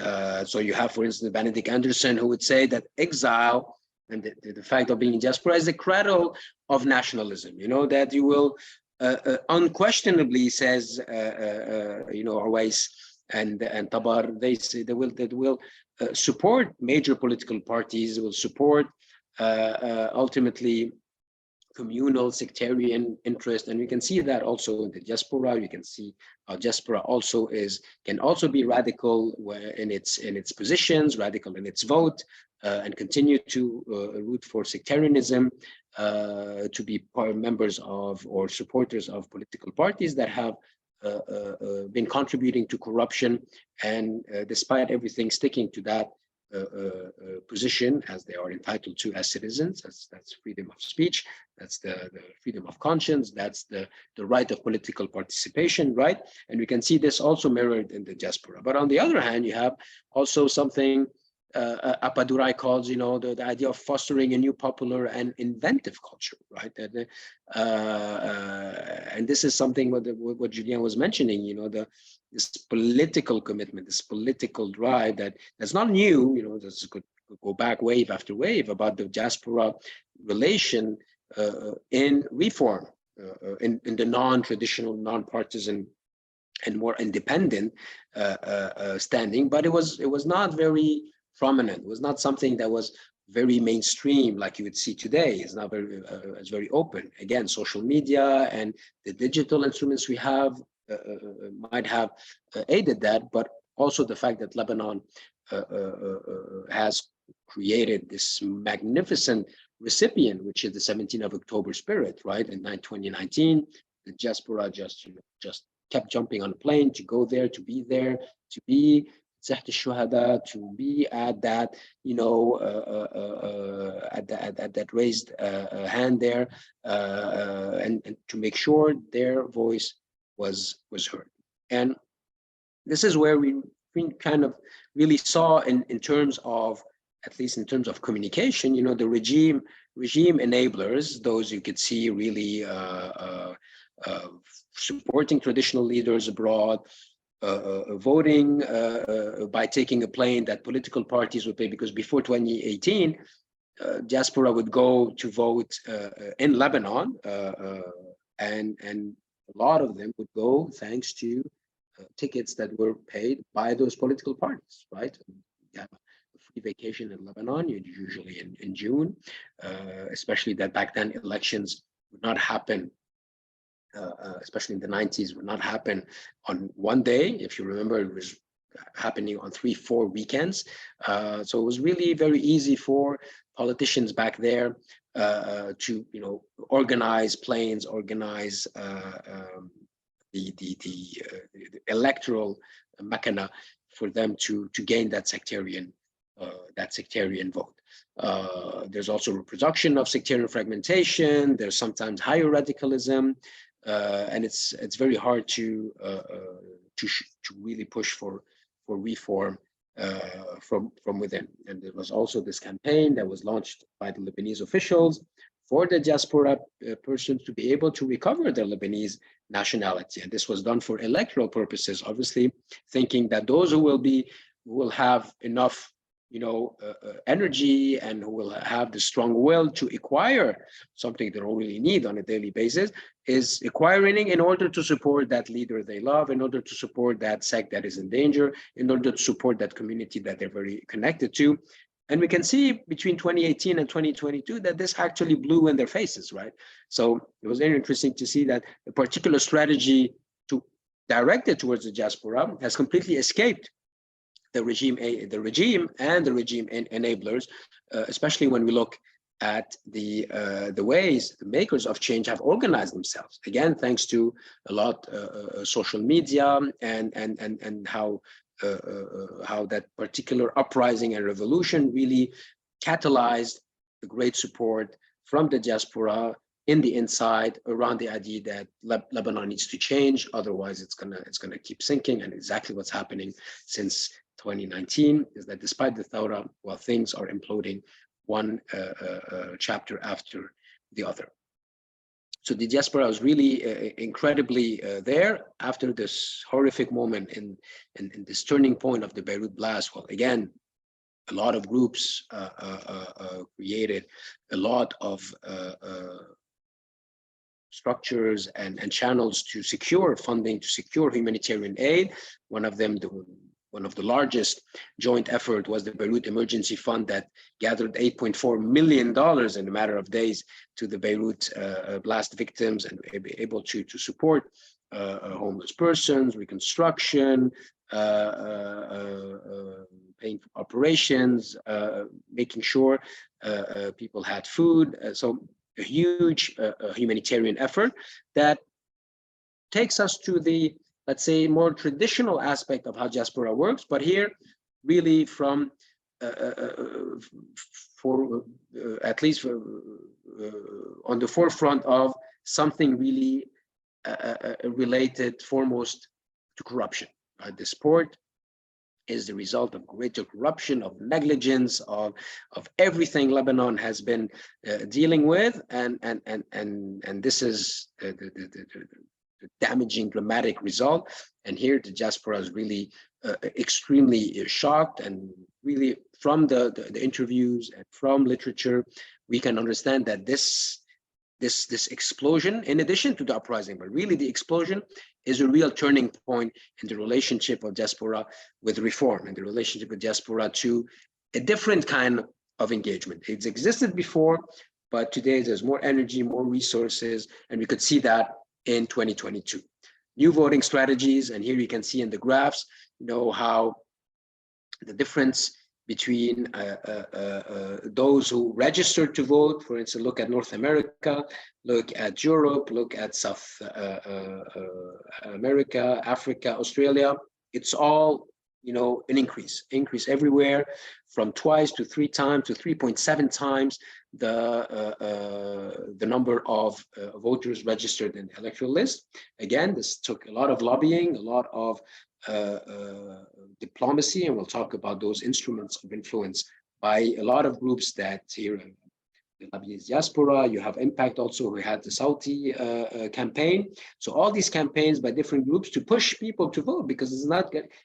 So you have, for instance, Benedict Anderson, who would say that exile and the fact of being in diaspora is the cradle of nationalism. That you will unquestionably, says Awais and Tabar, they say they will support major political parties, will support ultimately communal sectarian interest. And we can see that also in the diaspora. You can see how diaspora also can also be radical in its positions, radical in its vote, and continue to root for sectarianism, to be members of or supporters of political parties that have been contributing to corruption, and despite everything, sticking to that position as they are entitled to as citizens. That's freedom of speech, that's the freedom of conscience, that's the right of political participation, right? And we can see this also mirrored in the diaspora. But on the other hand, you have also something Apadurai calls, the idea of fostering a new popular and inventive culture, right? And this is something what Julien was mentioning, this political commitment, this political drive that's not new, this could go back wave after wave about the diaspora relation in reform, in the non-traditional, non-partisan and more independent standing, but it was not very prominent. It was not something that was very mainstream like you would see today. It's not very, it's very open. Again, social media and the digital instruments we have might have aided that, but also the fact that Lebanon has created this magnificent recipient, which is the 17th of October spirit, right? In 2019, the diaspora just kept jumping on a plane to go there, to be Zaht al-Shuhada, to be at that, at that raised hand there, and to make sure their voice was heard. And this is where we kind of really saw in terms of, at least in terms of communication, the regime enablers, those you could see really supporting traditional leaders abroad, voting by taking a plane that political parties would pay, because before 2018, diaspora would go to vote in Lebanon, and a lot of them would go thanks to tickets that were paid by those political parties, right? You have a free vacation in Lebanon, usually in June, especially that back then elections would not happen, especially in the 90s, would not happen on one day. If you remember, it was happening on 3-4 weekends. So it was really very easy for politicians back there to, organize planes, organize the electoral machina for them to gain that sectarian vote. There's also reproduction of sectarian fragmentation. There's sometimes higher radicalism, and it's very hard to really push for reform from within. And there was also this campaign that was launched by the Lebanese officials for the diaspora persons to be able to recover their Lebanese nationality. And this was done for electoral purposes, obviously, thinking that those who will have enough energy and who will have the strong will to acquire something they don't really need on a daily basis is acquiring in order to support that leader they love, in order to support that sect that is in danger, in order to support that community that they're very connected to. And we can see between 2018 and 2022 that this actually blew in their faces, right? So it was very interesting to see that a particular strategy directed towards the diaspora has completely escaped the regime and the regime enablers, especially when we look at the ways the makers of change have organized themselves. Again, thanks to a lot social media and how that particular uprising and revolution really catalyzed the great support from the diaspora in the inside around the idea that Lebanon needs to change, otherwise it's gonna keep sinking. And exactly what's happening since 2019 is that despite the Thawra, while things are imploding one chapter after the other. So the diaspora was really incredibly there after this horrific moment in this turning point of the Beirut blast. Well, again, a lot of groups created a lot of structures and channels to secure funding, to secure humanitarian aid. One of the largest joint effort was the Beirut Emergency Fund that gathered $8.4 million in a matter of days to the Beirut blast victims and able to support homeless persons, reconstruction, paying for operations, making sure people had food. So a huge humanitarian effort that takes us to the, let's say, more traditional aspect of how diaspora works, but here really from at least on the forefront of something really related foremost to corruption. The sport is the result of greater corruption, of negligence, of everything Lebanon has been dealing with, and this is the damaging, dramatic result. And here the diaspora is really extremely shocked, and really from the interviews and from literature, we can understand that this explosion, in addition to the uprising, but really the explosion is a real turning point in the relationship of diaspora with reform, and the relationship of diaspora to a different kind of engagement. It's existed before, but today there's more energy, more resources, and we could see that in 2022. New voting strategies, and here you can see in the graphs, how the difference between those who registered to vote, for instance, look at North America, look at Europe, look at South America, Africa, Australia. It's all, an increase everywhere, from twice to 3 times to 3.7 times the number of voters registered in the electoral list. Again, this took a lot of lobbying, a lot of diplomacy, and we'll talk about those instruments of influence by a lot of groups that here in the Lebanese diaspora. You have Impact also, who had the Saudi campaign. So all these campaigns by different groups to push people to vote, because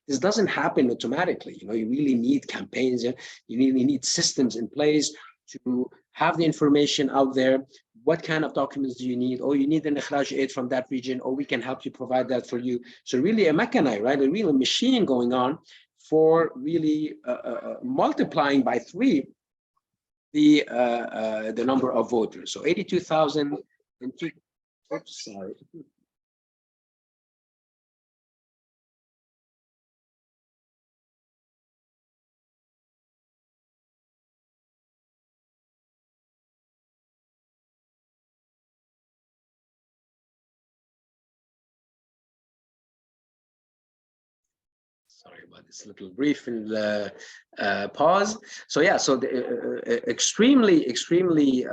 this doesn't happen automatically. You really need campaigns. You really need systems in place to have the information out there. What kind of documents do you need? Oh, you need an ikhraj aid from that region. Oh, we can help you provide that for you. So really a machina, right? A real machine going on for really multiplying by 3 the number of voters. So 82,000 and two. Oops, sorry. Sorry about this little brief in the pause. So yeah, so the extremely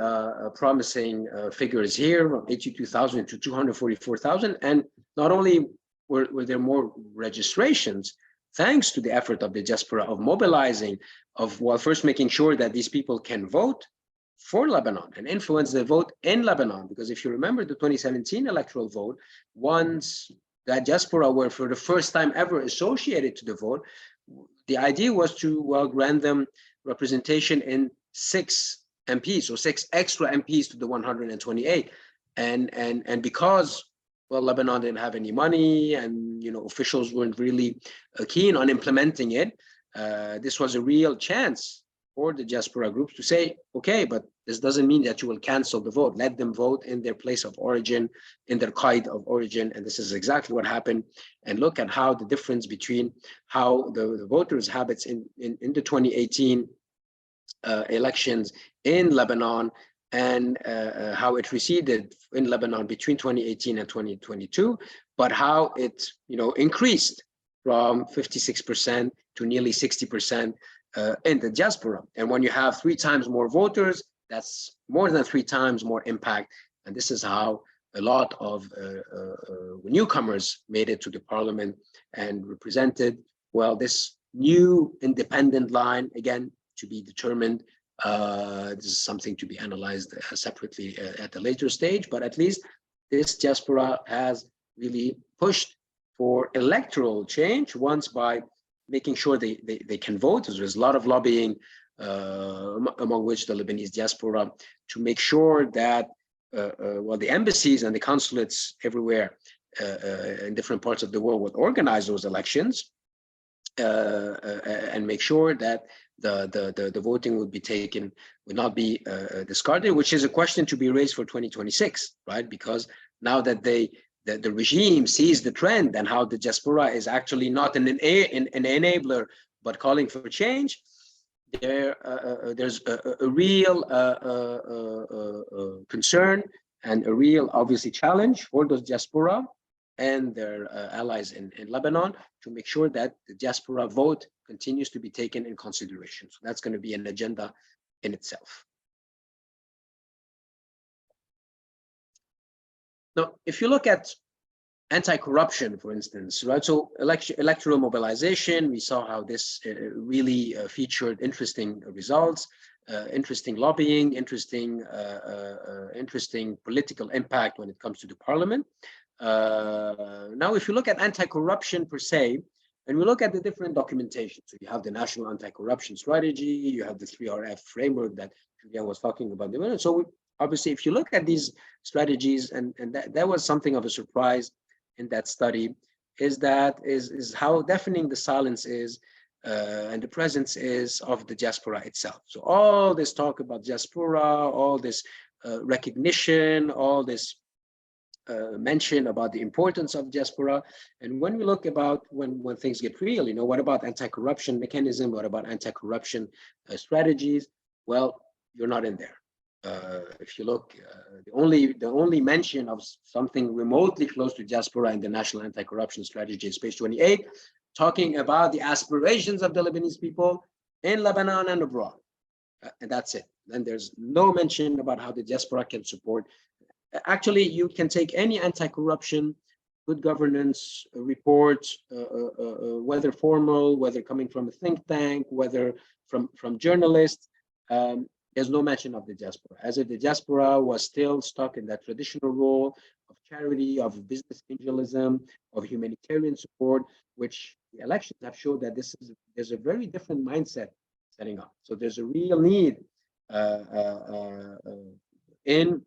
promising figures here, from 82,000 to 244,000. And not only were there more registrations, thanks to the effort of the diaspora of mobilizing, of first making sure that these people can vote for Lebanon and influence the vote in Lebanon. Because if you remember the 2017 electoral vote, once that diaspora were for the first time ever associated to the vote, the idea was to grant them representation in 6 MPs, so 6 extra MPs to the 128. And because, well, Lebanon didn't have any money, and officials weren't really keen on implementing it, this was a real chance for the diaspora groups to say, okay, but this doesn't mean that you will cancel the vote. Let them vote in their place of origin, in their qaid of origin. And this is exactly what happened. And look at how the difference between how the voters' habits in the 2018 elections in Lebanon, and how it receded in Lebanon between 2018 and 2022, but how it increased from 56% to nearly 60% in the diaspora. And when you have 3 times more voters, that's more than 3 times more impact. And this is how a lot of newcomers made it to the parliament and represented, well, this new independent line, again, to be determined. This is something to be analyzed separately at a later stage, but at least this diaspora has really pushed for electoral change once by making sure they can vote. There's a lot of lobbying among which the Lebanese diaspora to make sure that well, the embassies and the consulates everywhere in different parts of the world would organize those elections and make sure that the voting would be taken, would not be discarded, which is a question to be raised for 2026, right? Because now that the regime sees the trend and how the diaspora is actually not an enabler, but calling for change, there's a real concern and a real, obviously, challenge for those diaspora and their allies in Lebanon to make sure that the diaspora vote continues to be taken in consideration. So that's going to be an agenda in itself. Now, if you look at anti-corruption, for instance, right? So electoral mobilization, we saw how this really featured interesting results, interesting lobbying, interesting political impact when it comes to the parliament. Now, if you look at anti-corruption per se, and we look at the different documentation, so you have the National Anti-Corruption Strategy, you have the 3RF framework that Julian was talking about. So obviously, if you look at these strategies, and that was something of a surprise in that study, is how deafening the silence is and the presence is of the diaspora itself. So all this talk about diaspora, all this recognition, all this mention about the importance of diaspora. And when we look about when things get real, what about anti-corruption mechanism? What about anti-corruption strategies? Well, you're not in there. If you look, the only mention of something remotely close to diaspora in the National Anti-Corruption Strategy is page 28, talking about the aspirations of the Lebanese people in Lebanon and abroad. And that's it. Then there's no mention about how the diaspora can support. Actually, you can take any anti-corruption, good governance report, whether formal, whether coming from a think tank, whether from journalists, there's no mention of the diaspora, as if the diaspora was still stuck in that traditional role of charity, of business angelism, of humanitarian support, which the elections have showed that there's a very different mindset setting up. So there's a real need in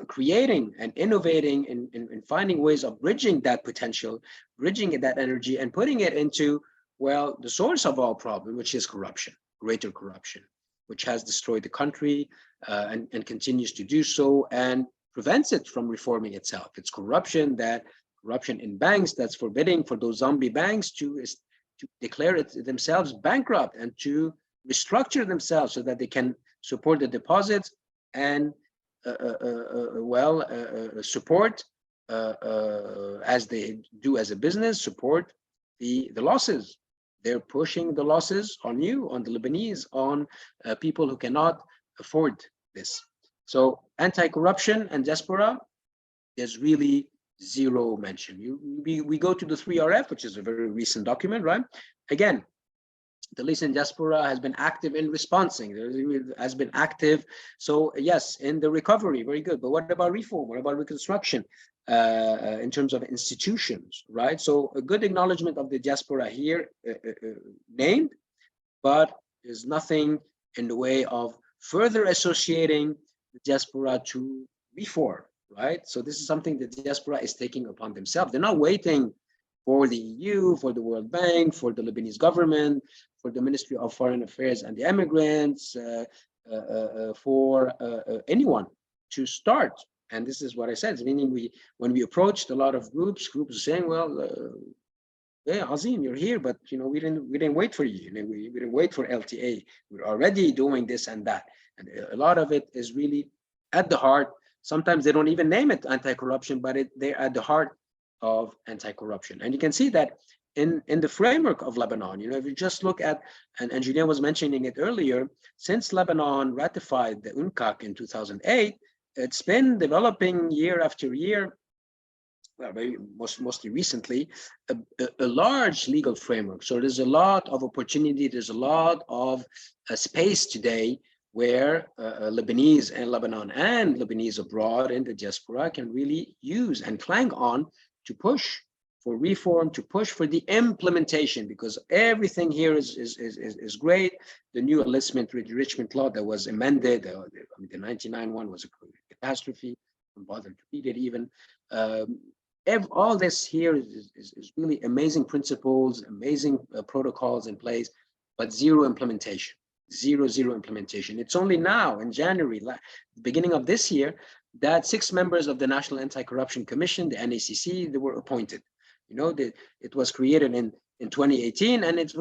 creating and innovating and finding ways of bridging that potential, bridging that energy, and putting it into Well, the source of all problem, which is corruption, greater corruption, which has destroyed the country and continues to do so and prevents it from reforming itself. It's corruption in banks that's forbidding for those zombie banks to declare themselves bankrupt and to restructure themselves so that they can support the deposits and support as they do as a business, support the losses. They're pushing the losses on you, on the Lebanese, on people who cannot afford this. So anti-corruption and diaspora, there's really zero mention. We go to the 3RF, which is a very recent document, right? Again, the recent diaspora has been active in responding, has been active. So yes, in the recovery, very good. But what about reform? What about reconstruction in terms of institutions, right? So a good acknowledgement of the diaspora here named, but there's nothing in the way of further associating the diaspora to reform, right? So this is something the diaspora is taking upon themselves. They're not waiting for the EU, for the World Bank, for the Lebanese government, for the Ministry of Foreign Affairs and the immigrants, for anyone to start. And this is what I said, meaning when we approached a lot of groups are saying, well, yeah, Azim, you're here, but we didn't wait for you. We didn't wait for LTA. We're already doing this and that. And a lot of it is really at the heart. Sometimes they don't even name it anti-corruption, but they're at the heart of anti-corruption. And you can see that in the framework of Lebanon, if you just look at, and Julien was mentioning it earlier, since Lebanon ratified the UNCAC in 2008, it's been developing year after year, well, mostly recently, a large legal framework. So there's a lot of opportunity, there's a lot of space today where Lebanese in Lebanon and Lebanese abroad in the diaspora can really use and clang on to push for reform, to push for the implementation, because everything here is great. The new enlistment enrichment law that was amended, the 99 one was a catastrophe, don't bother to read it even. All this here is really amazing principles, amazing protocols in place, but zero implementation, zero implementation. It's only now in January, beginning of this year, that 6 members of the National Anti-Corruption Commission, the NACC, they were appointed. It was created in 2018, and it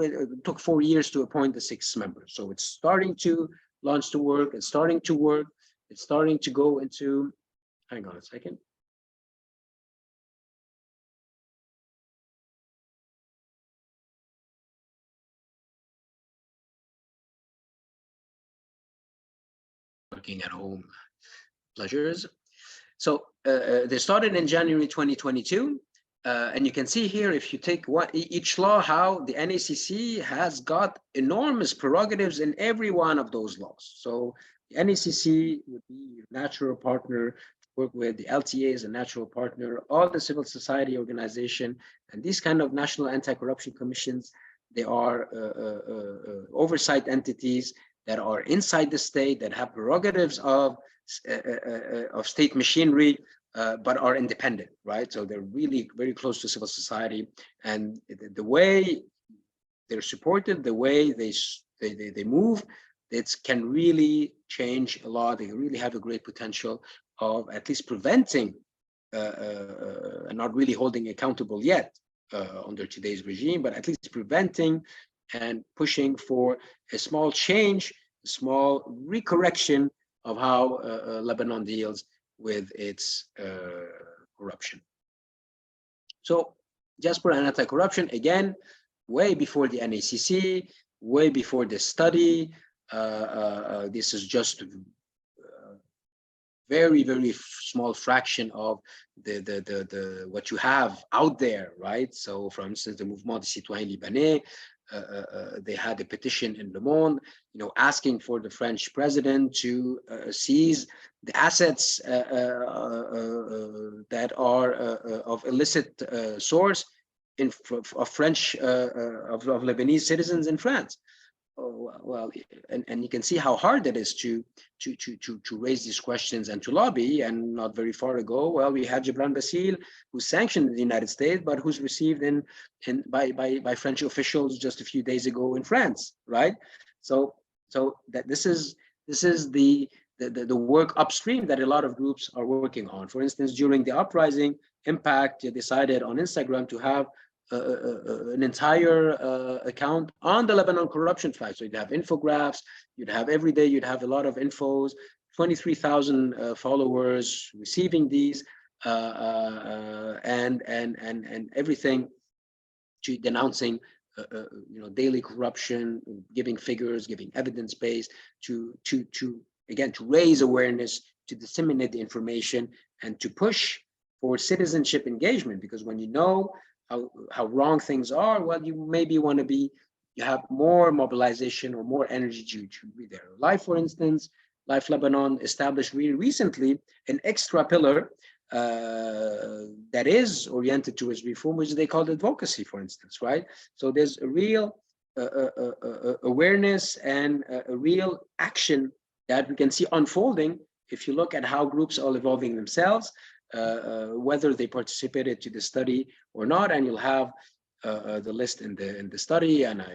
took 4 years to appoint the 6 members. So it's starting to launch to work. It's starting to work. It's starting to go into, hang on a second. Working at home pleasures. So they started in January 2022. And you can see here, if you take each law, how the NACC has got enormous prerogatives in every one of those laws. So the NACC would be your natural partner to work with. The LTA is a natural partner. All the civil society organization and these kind of national anti-corruption commissions, they are oversight entities that are inside the state, that have prerogatives of state machinery, but are independent, right? So they're really very close to civil society, and the way they're supported, the way they move, it can really change a lot. They really have a great potential of at least preventing and not really holding accountable yet under today's regime, but at least preventing and pushing for a small change, a small recorrection of how Lebanon deals with its corruption. So diaspora and anti-corruption, again, way before the NACC, way before this study. This is just a very, very small fraction of the what you have out there, right? So for instance, the Mouvement des Citoyens Libanais, they had a petition in Le Monde, asking for the French president to seize the assets that are of illicit source of Lebanese citizens in France. well, and you can see how hard it is to raise these questions and to lobby. And not very far ago, well, we had Gibran Bassil, who's sanctioned in the United States, but who's received by French officials just a few days ago in France, right? So that this is the work upstream that a lot of groups are working on. For instance, during the uprising, Impact decided on Instagram to have an entire account on the Lebanon corruption fight. So you'd have infographics, you'd have every day, you'd have a lot of infos, 23,000 followers receiving these, and everything to denouncing daily corruption, giving figures, giving evidence base, to again to raise awareness, to disseminate the information, and to push for citizenship engagement. Because when you know how wrong things are, well, you maybe want to you have more mobilization or more energy to be there. Life, for instance, Life Lebanon established really recently an extra pillar that is oriented towards reform, which they call advocacy, for instance, right? So there's a real awareness and a real action that we can see unfolding if you look at how groups are evolving themselves, whether they participated to the study or not. And you'll have the list in the study, and I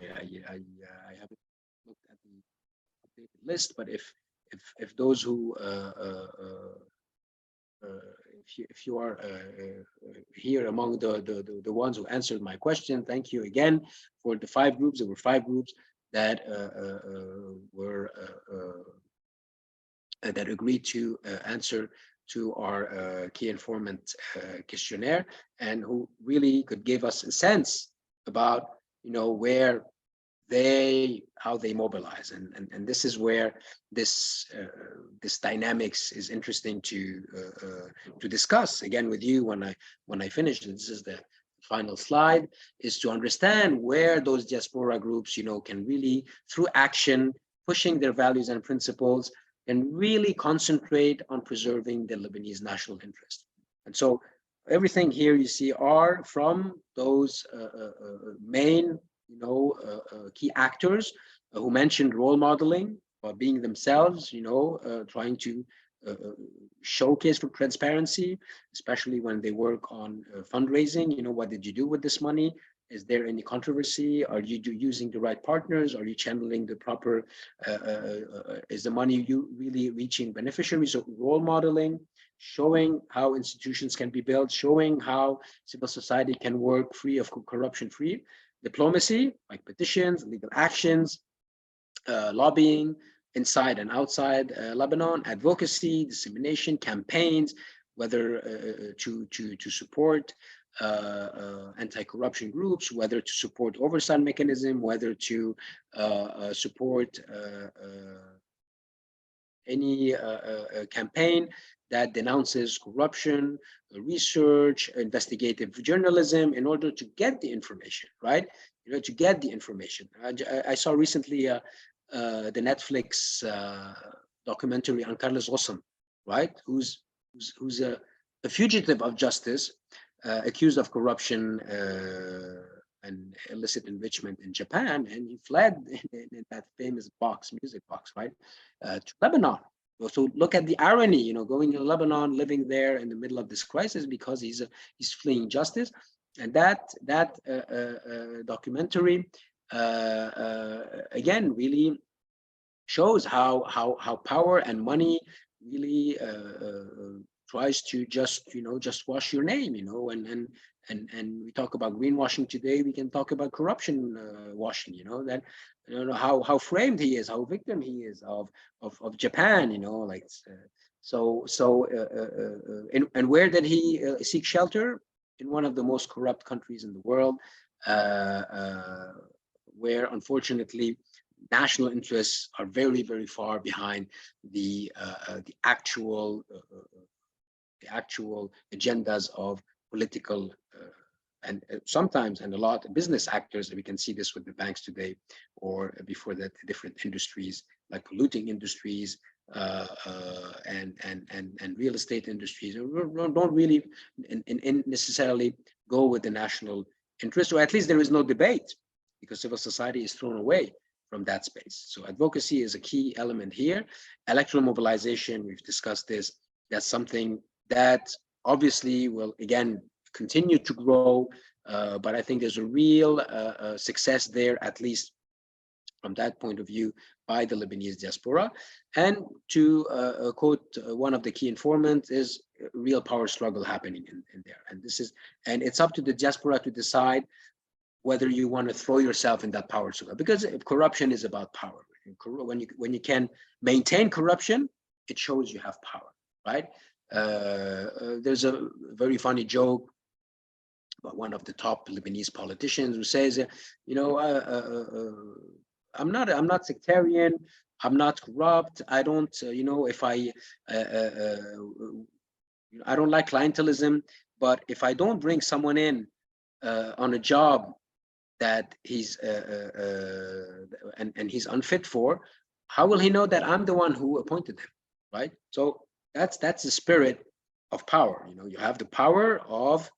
haven't looked at the updated list, but if those who if you are here among the ones who answered my question, thank you again for the 5 groups. There were 5 groups that were that agreed to answer to our key informant questionnaire, and who really could give us a sense about where how they mobilize, and this is where this dynamics is interesting to discuss again with you when I finish. This is the final slide, is to understand where those diaspora groups can really, through action, pushing their values and principles, and really concentrate on preserving the Lebanese national interest. And so everything here you see are from those main key actors who mentioned role modeling, or being themselves, trying to showcase for transparency, especially when they work on fundraising. What did you do with this money? Is there any controversy? Are you using the right partners? Are you channeling the proper, is the money you really reaching beneficiaries? So role modeling, showing how institutions can be built, showing how civil society can work free of corruption free. Diplomacy, like petitions, legal actions, lobbying inside and outside Lebanon, advocacy, dissemination, campaigns, whether to support anti-corruption groups, whether to support oversight mechanism, whether to support any campaign that denounces corruption, research, investigative journalism, in order to get the information, right? To get the information. I saw recently the Netflix documentary on Carlos Ghosn, right? Who's a fugitive of justice, accused of corruption and illicit enrichment in Japan, and he fled in that famous music box, right, to Lebanon. So look at the irony, going to Lebanon, living there in the middle of this crisis because he's fleeing justice. And that documentary again really shows how power and money really tries to just wash your name, and we talk about greenwashing today. We can talk about corruption washing, that how framed he is, how victim he is of Japan, like and where did he seek shelter? In one of the most corrupt countries in the world, where unfortunately national interests are very, very far behind the actual agendas of political and sometimes, and a lot of business actors. We can see this with the banks today, or before that, different industries like polluting industries and real estate industries don't really necessarily go with the national interest, or at least there is no debate, because civil society is thrown away from that space. So advocacy is a key element here. Electoral mobilization, we've discussed this. That's something that obviously will, again, continue to grow, but I think there's a real success there, at least from that point of view, by the Lebanese diaspora. And to quote one of the key informants, is a real power struggle happening in there. And it's up to the diaspora to decide whether you want to throw yourself in that power struggle, because corruption is about power. When you can maintain corruption, it shows you have power, right? There's a very funny joke about one of the top Lebanese politicians who says, you know, I'm not sectarian, I'm not corrupt, I don't, you know, if I don't like clientelism, but if I don't bring someone in on a job that he's and he's unfit for, how will he know that I'm the one who appointed him, right? So that's the spirit of power. You know, you have the power of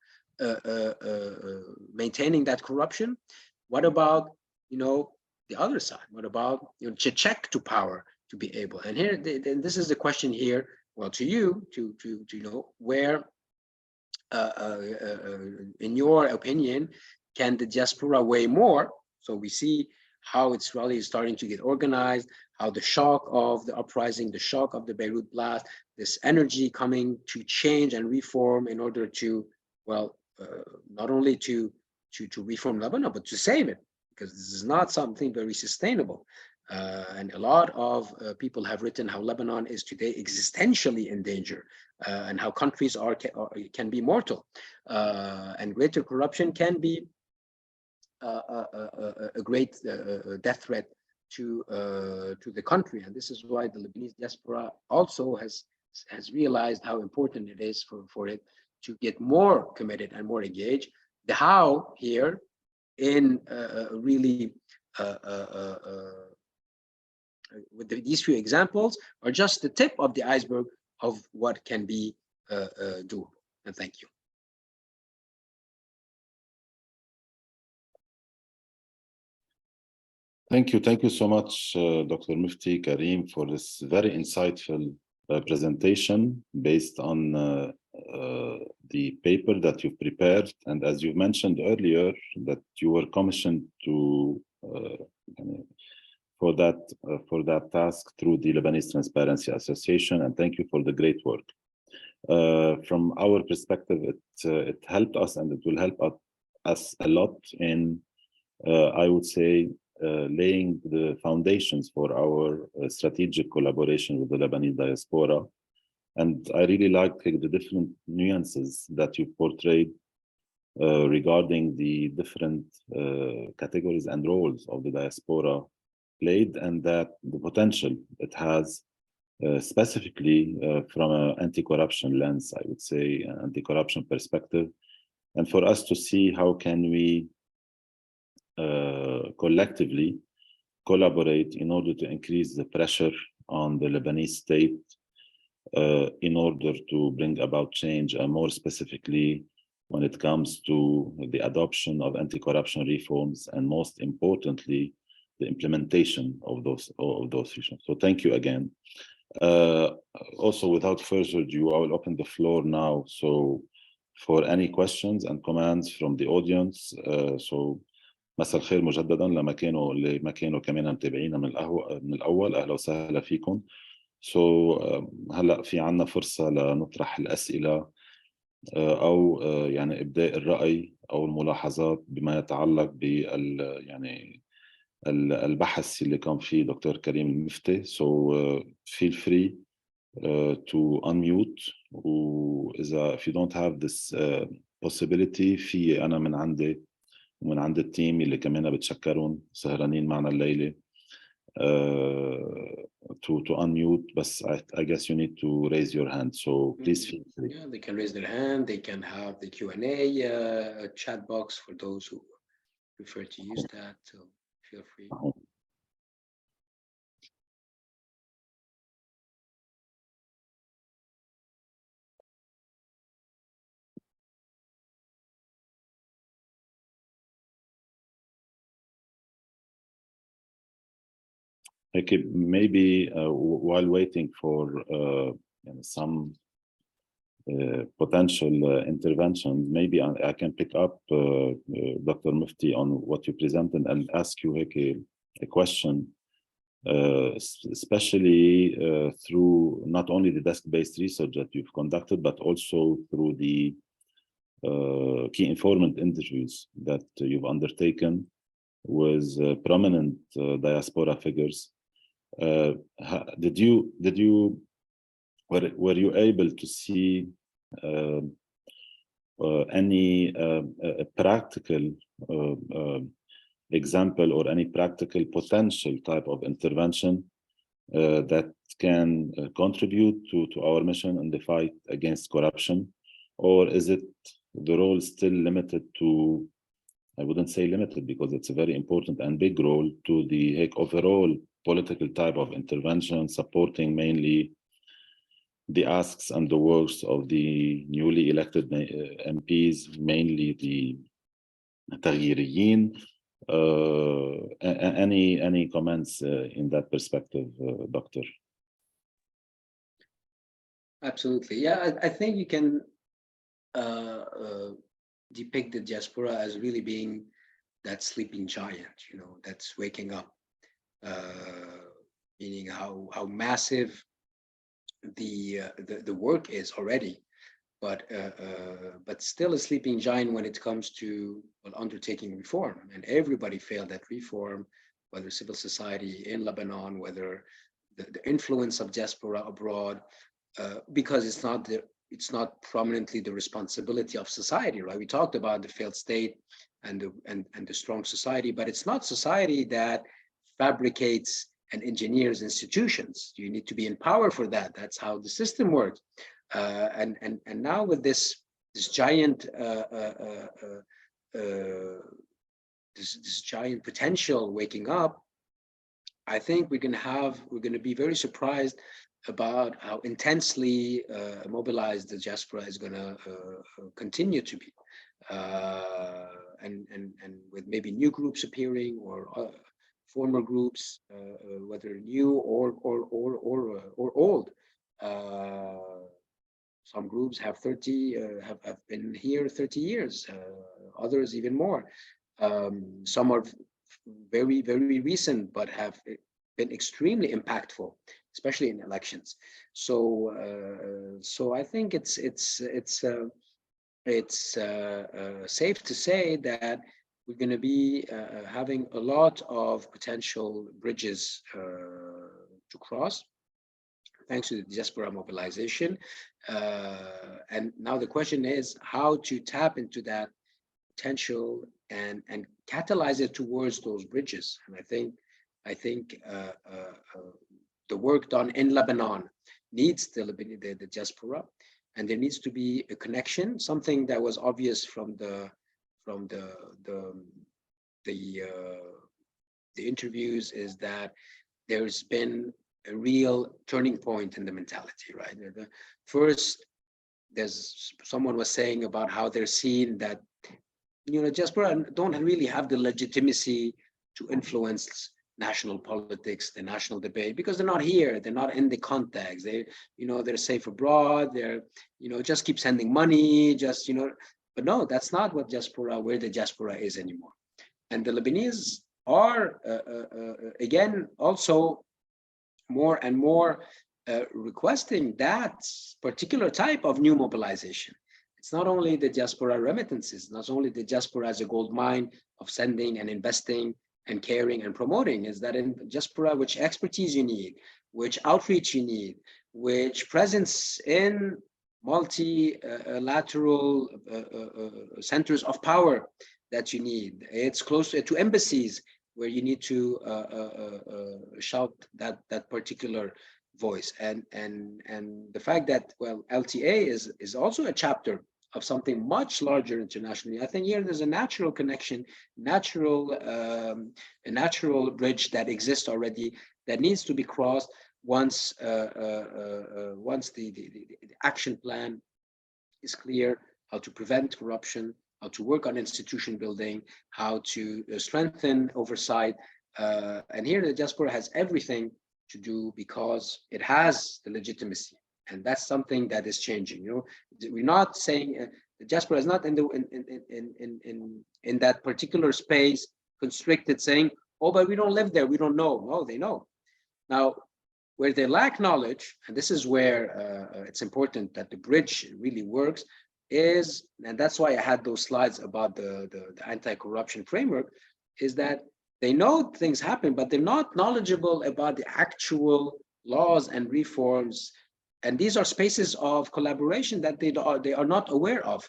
maintaining that corruption. What about, you know, the other side? What about, you know, to check to power to be able? And here, this is the question here. Well, to you, to you know, where, in your opinion, can the diaspora weigh more? So we see how it's really starting to get organized, how the shock of the uprising, the shock of the Beirut blast, this energy coming to change and reform in order to, well, not only to reform Lebanon, but to save it, because this is not something very sustainable. And a lot of people have written how Lebanon is today existentially in danger, and how countries can be mortal, and greater corruption can be a great death threat to the country. And this is why the Lebanese diaspora also has realized how important it is for it to get more committed and more engaged. The how here in really with these few examples are just the tip of the iceberg of what can be doable. And thank you. Thank you so much, Dr. Mufti, Karim, for this very insightful presentation based on the paper that you've prepared. And as you mentioned earlier, that you were commissioned to for that task through the Lebanese Transparency Association, and thank you for the great work. From our perspective, it helped us, and it will help us a lot in, I would say, laying the foundations for our strategic collaboration with the Lebanese diaspora. And I really like the different nuances that you portrayed regarding the different categories and roles of the diaspora played, and that the potential it has specifically from an anti-corruption lens, I would say, anti-corruption perspective, and for us to see how can we collectively collaborate in order to increase the pressure on the Lebanese state in order to bring about change, and more specifically when it comes to the adoption of anti-corruption reforms, and most importantly, the implementation of those reforms. So thank you again. Also, without further ado, I will open the floor now. So for any questions and comments from the audience. So مساء الخير مجددا اللي ما كانوا كمان متابعينا من الأول، أهلا وسهلا فيكم. هلا في عنا فرصة لنطرح الأسئلة أو يعني إبداء الرأي أو الملاحظات بما يتعلق يعني البحث اللي كان فيه دكتور كريم المفتي. Feel free to unmute. وإذا if you don't have this possibility، في أنا من عندي ومن عند التيم اللي كمان بتشكرون سهرانين معنا الليلة to unmute, بس I guess you need to raise your hand, so please feel free. Yeah, they can raise their hand, they can have the Q&A chat box for those who prefer to use that, so feel free. Okay, maybe while waiting for some potential interventions, maybe I can pick up Dr. Mufti on what you presented and ask you a question, especially through not only the desk-based research that you've conducted, but also through the key informant interviews that you've undertaken with prominent diaspora figures. Were you able to see any practical example or any practical potential type of intervention that can contribute to our mission in the fight against corruption? Or is it the role still limited to, I wouldn't say limited because it's a very important and big role, to the overall political type of intervention, supporting mainly the asks and the works of the newly elected MPs, mainly the Taghyiriyin? Any comments in that perspective, Doctor? Absolutely. Yeah, I think you can depict the diaspora as really being that sleeping giant, that's waking up, meaning how massive the work is already, but still a sleeping giant when it comes to undertaking reform. And everybody failed at reform, whether civil society in Lebanon, whether the influence of diaspora abroad, because it's not prominently the responsibility of society, right? We talked about the failed state and the strong society, but it's not society that fabricates and engineers institutions. You need to be in power for that. That's how the system works. And now with this giant this giant potential waking up, I think we're going to be very surprised about how intensely mobilized the diaspora is going to continue to be, and with maybe new groups appearing or former groups, whether new or old. Some groups have have been here 30 years, others even more. Some are very, very recent, but have been extremely impactful, especially in elections. So I think it's safe to say that we're going to be having a lot of potential bridges to cross, thanks to the diaspora mobilization. And now the question is how to tap into that potential and catalyze it towards those bridges. And I think the work done in Lebanon needs the diaspora, and there needs to be a connection. Something that was obvious from the interviews is that there's been a real turning point in the mentality, right? First, someone was saying about how they're seeing that diaspora don't really have the legitimacy to influence national politics, the national debate, because they're not here, they're not in the context. They're safe abroad. They're just keep sending money, But no, that's not where the diaspora is anymore. And the Lebanese are again also more and more requesting that particular type of new mobilization. It's not only the diaspora remittances, not only the diaspora as a gold mine of sending and investing and caring and promoting, is that in diaspora, which expertise you need, which outreach you need, which presence in multilateral centers of power that you need. It's close to embassies where you need to shout that particular voice, and the fact that LTA is also a chapter of something much larger internationally. I think here there's a natural connection, a natural bridge that exists already that needs to be crossed once the action plan is clear, how to prevent corruption, how to work on institution building, how to strengthen oversight, And here the diaspora has everything to do because it has the legitimacy. And that's something that is changing. We're not saying the diaspora is not in that particular space constricted, saying, oh, but we don't live there, we don't know. No, they know. Now, where they lack knowledge, and this is where it's important that the bridge really works, is, and that's why I had those slides about the anti-corruption framework, is that they know things happen, but they're not knowledgeable about the actual laws and reforms. And these are spaces of collaboration that they are not aware of.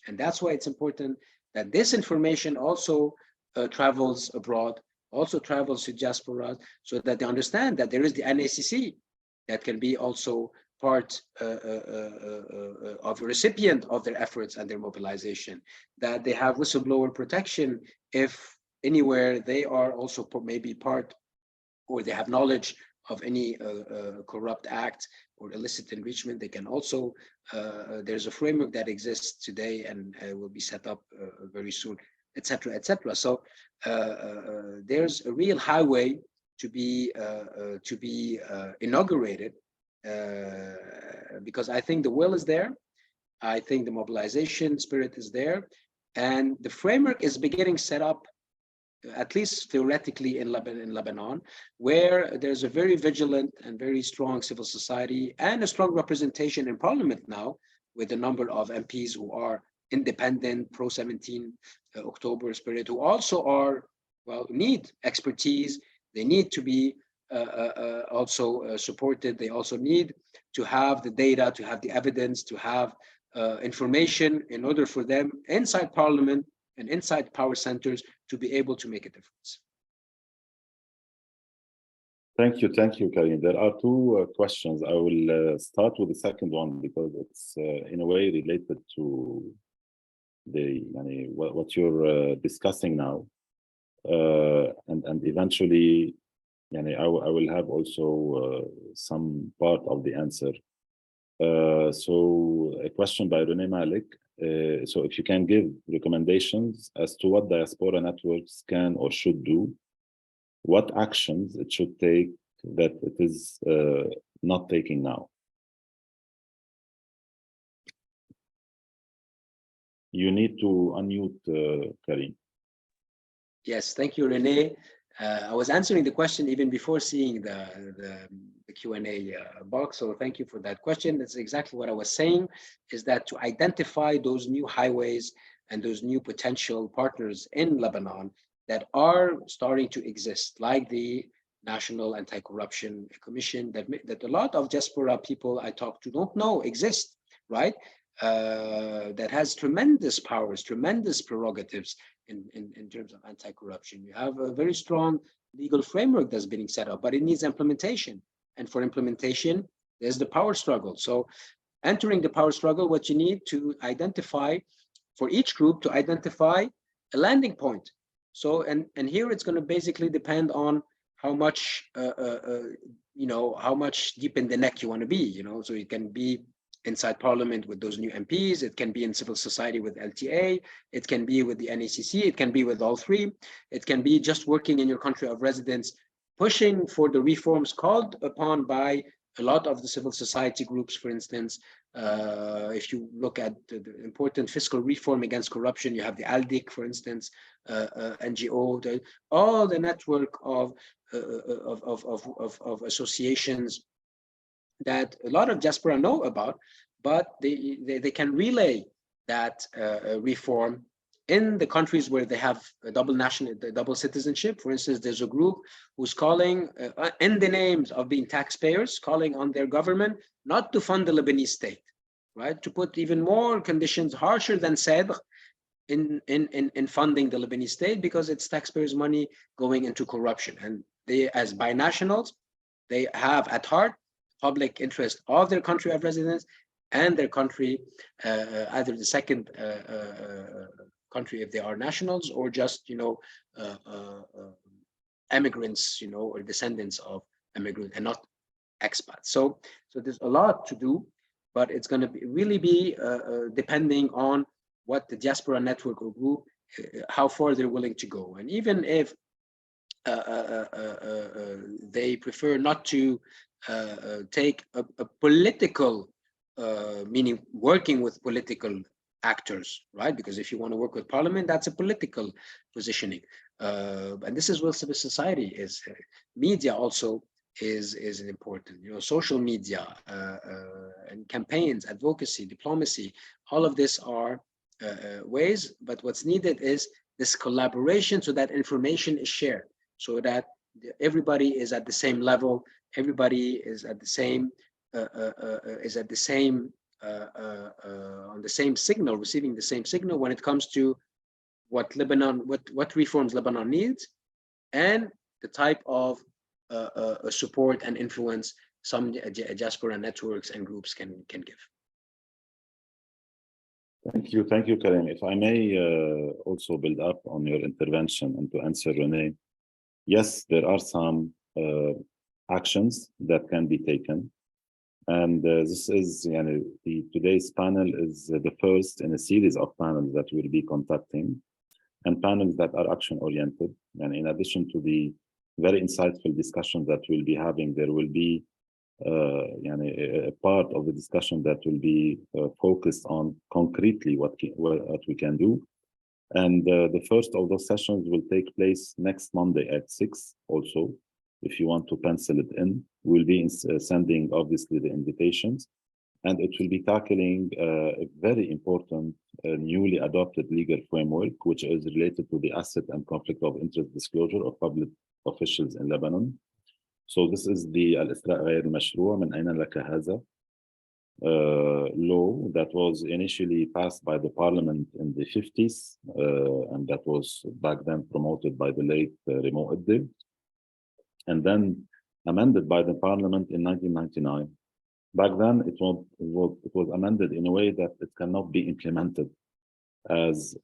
And that's why it's important that this information also travels abroad, also travels to diaspora, so that they understand that there is the NACC that can be also part of a recipient of their efforts and their mobilization, that they have whistleblower protection if anywhere they are also maybe part, or they have knowledge of any corrupt act or illicit enrichment. They can also, there's a framework that exists today and will be set up very soon, etc., etc. So there's a real highway to be inaugurated, because I think the will is there. I think the mobilization spirit is there, and the framework is beginning set up, at least theoretically, in Lebanon, where there's a very vigilant and very strong civil society and a strong representation in parliament now, with a number of MPs who are independent, pro-17 October spirit, who also are, well, need expertise. They need to be also supported. They also need to have the data, to have the evidence, to have information in order for them inside parliament and inside power centers to be able to make a difference. Thank you, Karim. There are two questions. I will start with the second one because it's in a way related to what you're discussing now, and eventually, I will have also some part of the answer. So a question by René Malik. So if you can give recommendations as to what diaspora networks can or should do, what actions it should take that it is not taking now. You need to unmute, Karim. Yes, thank you, René. I was answering the question even before seeing the Q&A box, so thank you for that question. That's exactly what I was saying, is that to identify those new highways and those new potential partners in Lebanon that are starting to exist, like the National Anti-Corruption Commission, that a lot of diaspora people I talk to don't know exist, right? That has tremendous powers, tremendous prerogatives in terms of anti-corruption. You have a very strong legal framework that's being set up, but it needs implementation. And for implementation, there's the power struggle. So entering the power struggle, what you need to identify, for each group to identify a landing point. So, and here it's going to basically depend on how much, how much deep in the neck you want to be, so it can be inside parliament with those new MPs, it can be in civil society with LTA, it can be with the NACC, it can be with all three, it can be just working in your country of residence, pushing for the reforms called upon by a lot of the civil society groups, for instance. If you look at the important fiscal reform against corruption, you have the ALDIC, for instance, NGO, all the network of associations that a lot of diaspora know about, but they can relay that reform in the countries where they have a double citizenship. For instance, there's a group who's calling, in the names of being taxpayers, calling on their government not to fund the Lebanese state, right? To put even more conditions harsher than SEDR in funding the Lebanese state, because it's taxpayers' money going into corruption. And they, as binationals, they have at heart public interest of their country of residence and their country, either the second country if they are nationals, or just immigrants, or descendants of immigrants and not expats. So there's a lot to do, but it's going to really be depending on what the diaspora network or group, how far they're willing to go. And even if they prefer not to take a political, meaning working with political actors, right? Because if you want to work with parliament, that's a political positioning. And this is what civil society is. Media also is important, social media and campaigns, advocacy, diplomacy, all of this are ways, but what's needed is this collaboration so that information is shared, so that everybody is at the same level, everybody is at the same on the same signal, receiving the same signal when it comes to what Lebanon, what reforms Lebanon needs, and the type of support and influence some diaspora networks and groups can give. Thank you, Karim. If I may also build up on your intervention and to answer Renee, yes, there are some actions that can be taken. And this is, today's panel is the first in a series of panels that we'll be conducting, and panels that are action-oriented. And in addition to the very insightful discussions that we'll be having, there will be a part of the discussion that will be focused on concretely what we can do. And the first of those sessions will take place next Monday at 6 also. If you want to pencil it in, we'll be sending obviously the invitations, and it will be tackling a very important newly adopted legal framework, which is related to the asset and conflict of interest disclosure of public officials in Lebanon. So this is the Al-Isra' غير المشروع من أين لك هذا law that was initially passed by the parliament in the 50s, and that was back then promoted by the late Remo Eddib, and then amended by the parliament in 1999. Back then, it was amended in a way that it cannot be implemented, as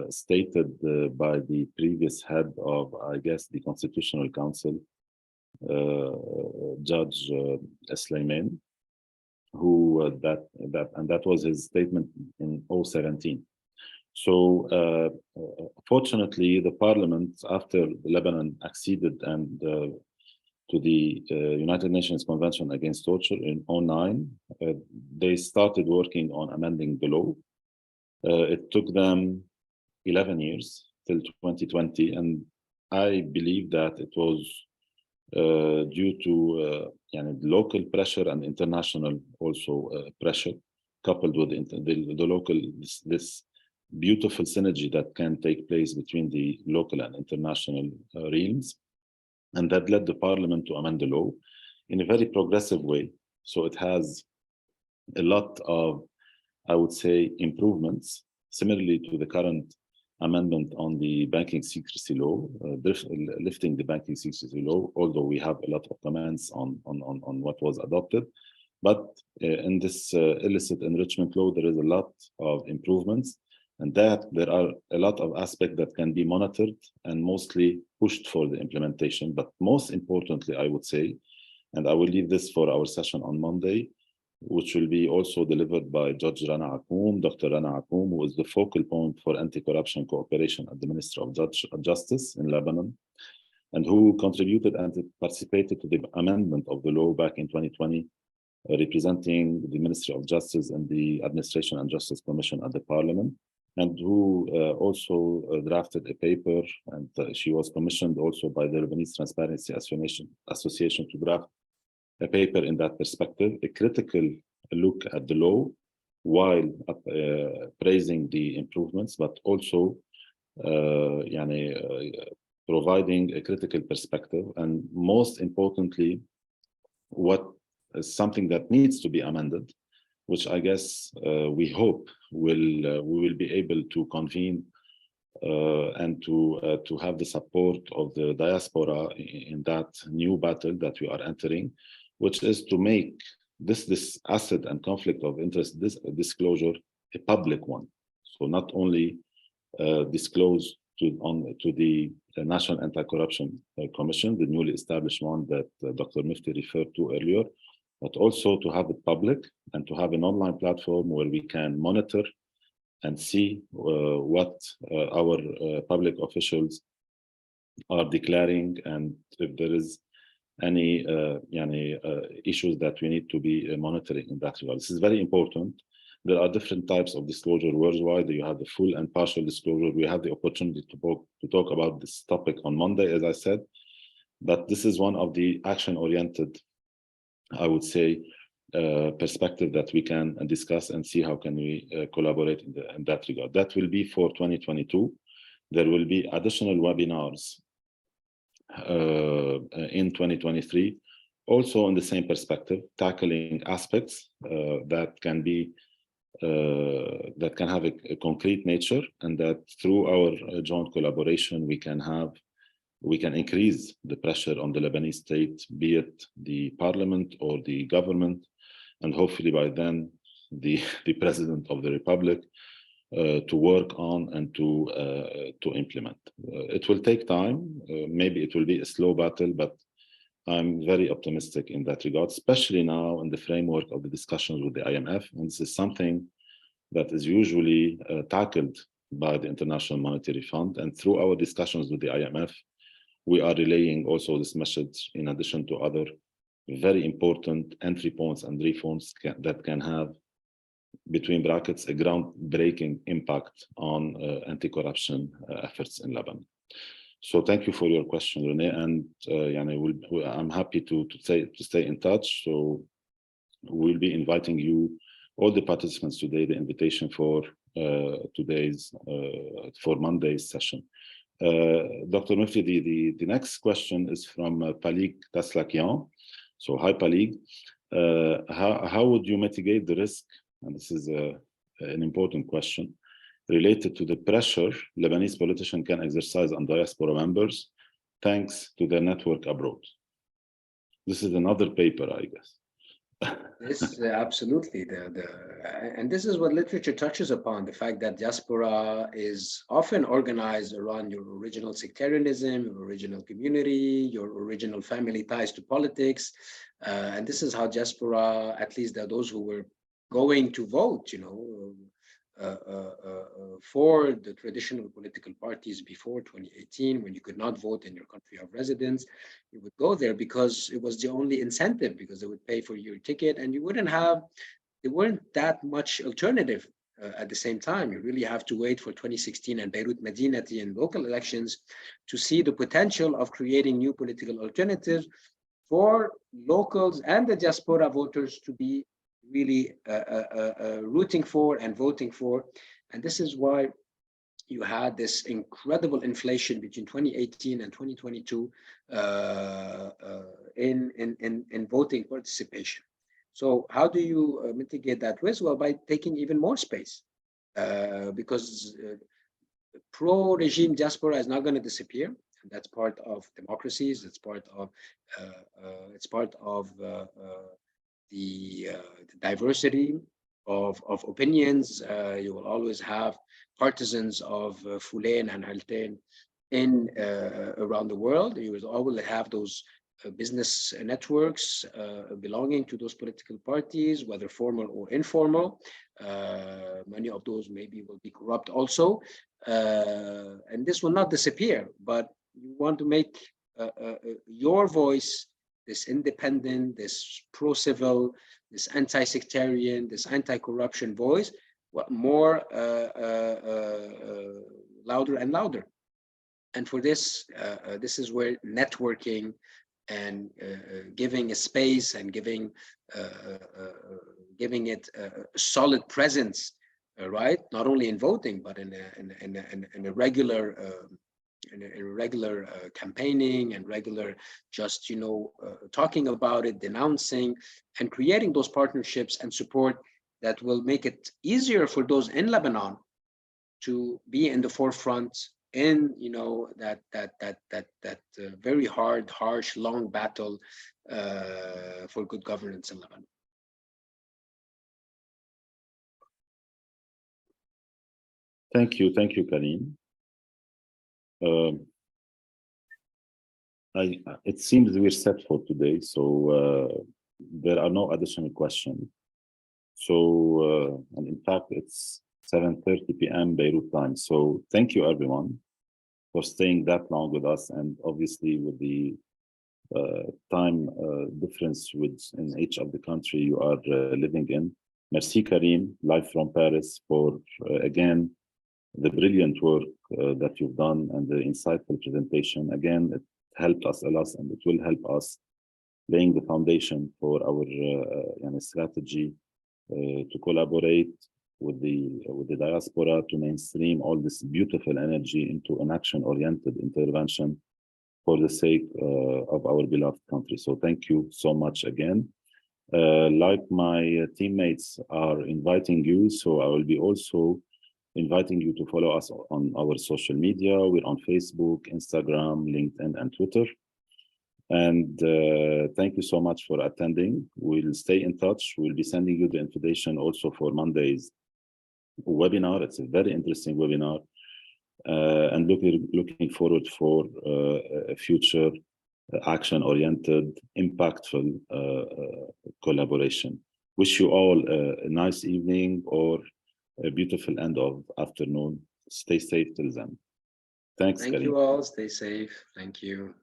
stated by the previous head of, I guess, the Constitutional Council, Judge Sleiman, who that was his statement in 2017. So fortunately, the parliament, after Lebanon acceded and to the United Nations Convention Against Torture in 2009, they started working on amending the law. It took them 11 years till 2020, and I believe that it was due to local pressure and international also pressure, coupled with the local, this beautiful synergy that can take place between the local and international realms. And that led the parliament to amend the law in a very progressive way. So it has a lot of, I would say, improvements, similarly to the current amendment on the banking secrecy law, lifting the banking secrecy law, although we have a lot of comments on what was adopted. But in this illicit enrichment law, there is a lot of improvements, and that there are a lot of aspects that can be monitored and mostly pushed for the implementation. But most importantly, I would say, and I will leave this for our session on Monday, which will be also delivered by Judge Rana Akoum, Dr. Rana Akoum, who is the focal point for anti-corruption cooperation at the Ministry of Justice in Lebanon, and who contributed and participated to the amendment of the law back in 2020, representing the Ministry of Justice and the Administration and Justice Commission at the Parliament, and who also drafted a paper, and she was commissioned also by the Lebanese Transparency Association to draft a paper in that perspective, a critical look at the law while praising the improvements, but also providing a critical perspective, and most importantly, what is something that needs to be amended, which I guess we hope we will be able to convene and to have the support of the diaspora in that new battle that we are entering, which is to make this asset and conflict of interest, this disclosure, a public one. So not only disclose to the National Anti-Corruption Commission, the newly established one that Dr. Mufti referred to earlier, but also to have it public and to have an online platform where we can monitor and see what our public officials are declaring, and if there is any issues that we need to be monitoring in that regard. This is very important. There are different types of disclosure worldwide. You have the full and partial disclosure. We have the opportunity to talk about this topic on Monday, as I said, but this is one of the action-oriented, I would say, perspective that we can discuss and see how can we collaborate in that regard. That will be for 2022. There will be additional webinars in 2023, also in the same perspective, tackling aspects that can be that can have a concrete nature, and that through our joint collaboration we can increase the pressure on the Lebanese state, be it the parliament or the government, and hopefully by then the president of the republic, to work on and to implement. It will take time. Maybe it will be a slow battle, but I'm very optimistic in that regard, especially now in the framework of the discussions with the IMF. And this is something that is usually tackled by the International Monetary Fund. And through our discussions with the IMF, we are relaying also this message, in addition to other very important entry points and reforms that can have, between brackets, a groundbreaking impact on anti-corruption efforts in Lebanon. So thank you for your question, Renee, and I'm happy to stay in touch. So we'll be inviting you, all the participants today, the invitation for for Monday's session. Dr. Mufti, the next question is from Palik Taslakian. So hi, Palik. How would you mitigate the risk, and this is an important question, related to the pressure Lebanese politicians can exercise on diaspora members thanks to their network abroad? This is another paper, I guess. This absolutely, and this is what literature touches upon, the fact that diaspora is often organized around your original sectarianism, your original community, your original family ties to politics. And this is how diaspora, at least those who were going to vote, for the traditional political parties before 2018, when you could not vote in your country of residence, you would go there because it was the only incentive, because they would pay for your ticket, and you wouldn't have, there weren't that much alternative at the same time. You really have to wait for 2016 and Beirut Madinati and local elections to see the potential of creating new political alternatives for locals and the diaspora voters to be really rooting for and voting for. And this is why you had this incredible inflation between 2018 and 2022 in voting participation. So how do you mitigate that risk? Well, by taking even more space, because pro-regime diaspora is not going to disappear. And that's part of democracies. It's part of the diversity of opinions. You will always have partisans of Fulan and Haltain around the world. You will always have those business networks belonging to those political parties, whether formal or informal. Many of those maybe will be corrupt also. And this will not disappear, but you want to make your voice, this independent, this pro-civil, this anti-sectarian, this anti-corruption voice, more louder and louder. And for this, this is where networking and giving a space and giving it a solid presence, right? Not only in voting, but in a regular campaigning and regular just talking about it, denouncing, and creating those partnerships and support that will make it easier for those in Lebanon to be in the forefront in that very hard, harsh, long battle for good governance in Lebanon. Thank you, Karim. It seems we're set for today, so there are no additional questions. So, and in fact, it's 7:30 p.m. Beirut time. So thank you, everyone. for staying that long with us, and obviously with the time difference in each of the country you are living in. Merci Karim, live from Paris, for again the brilliant work that you've done and the insightful presentation. Again, it helped us a lot, and it will help us laying the foundation for our strategy to collaborate with the diaspora to mainstream all this beautiful energy into an action-oriented intervention for the sake of our beloved country. So thank you so much again. Like my teammates are inviting you, so I will be also inviting you to follow us on our social media. We're on Facebook, Instagram, LinkedIn, and Twitter. And thank you so much for attending. We'll stay in touch. We'll be sending you the invitation also for Monday's webinar. It's a very interesting webinar. And looking forward for a future action-oriented, impactful collaboration. Wish you all a nice evening or a beautiful end of afternoon. Stay safe till then. Thanks, Thank Karim. you all. Stay safe. Thank you.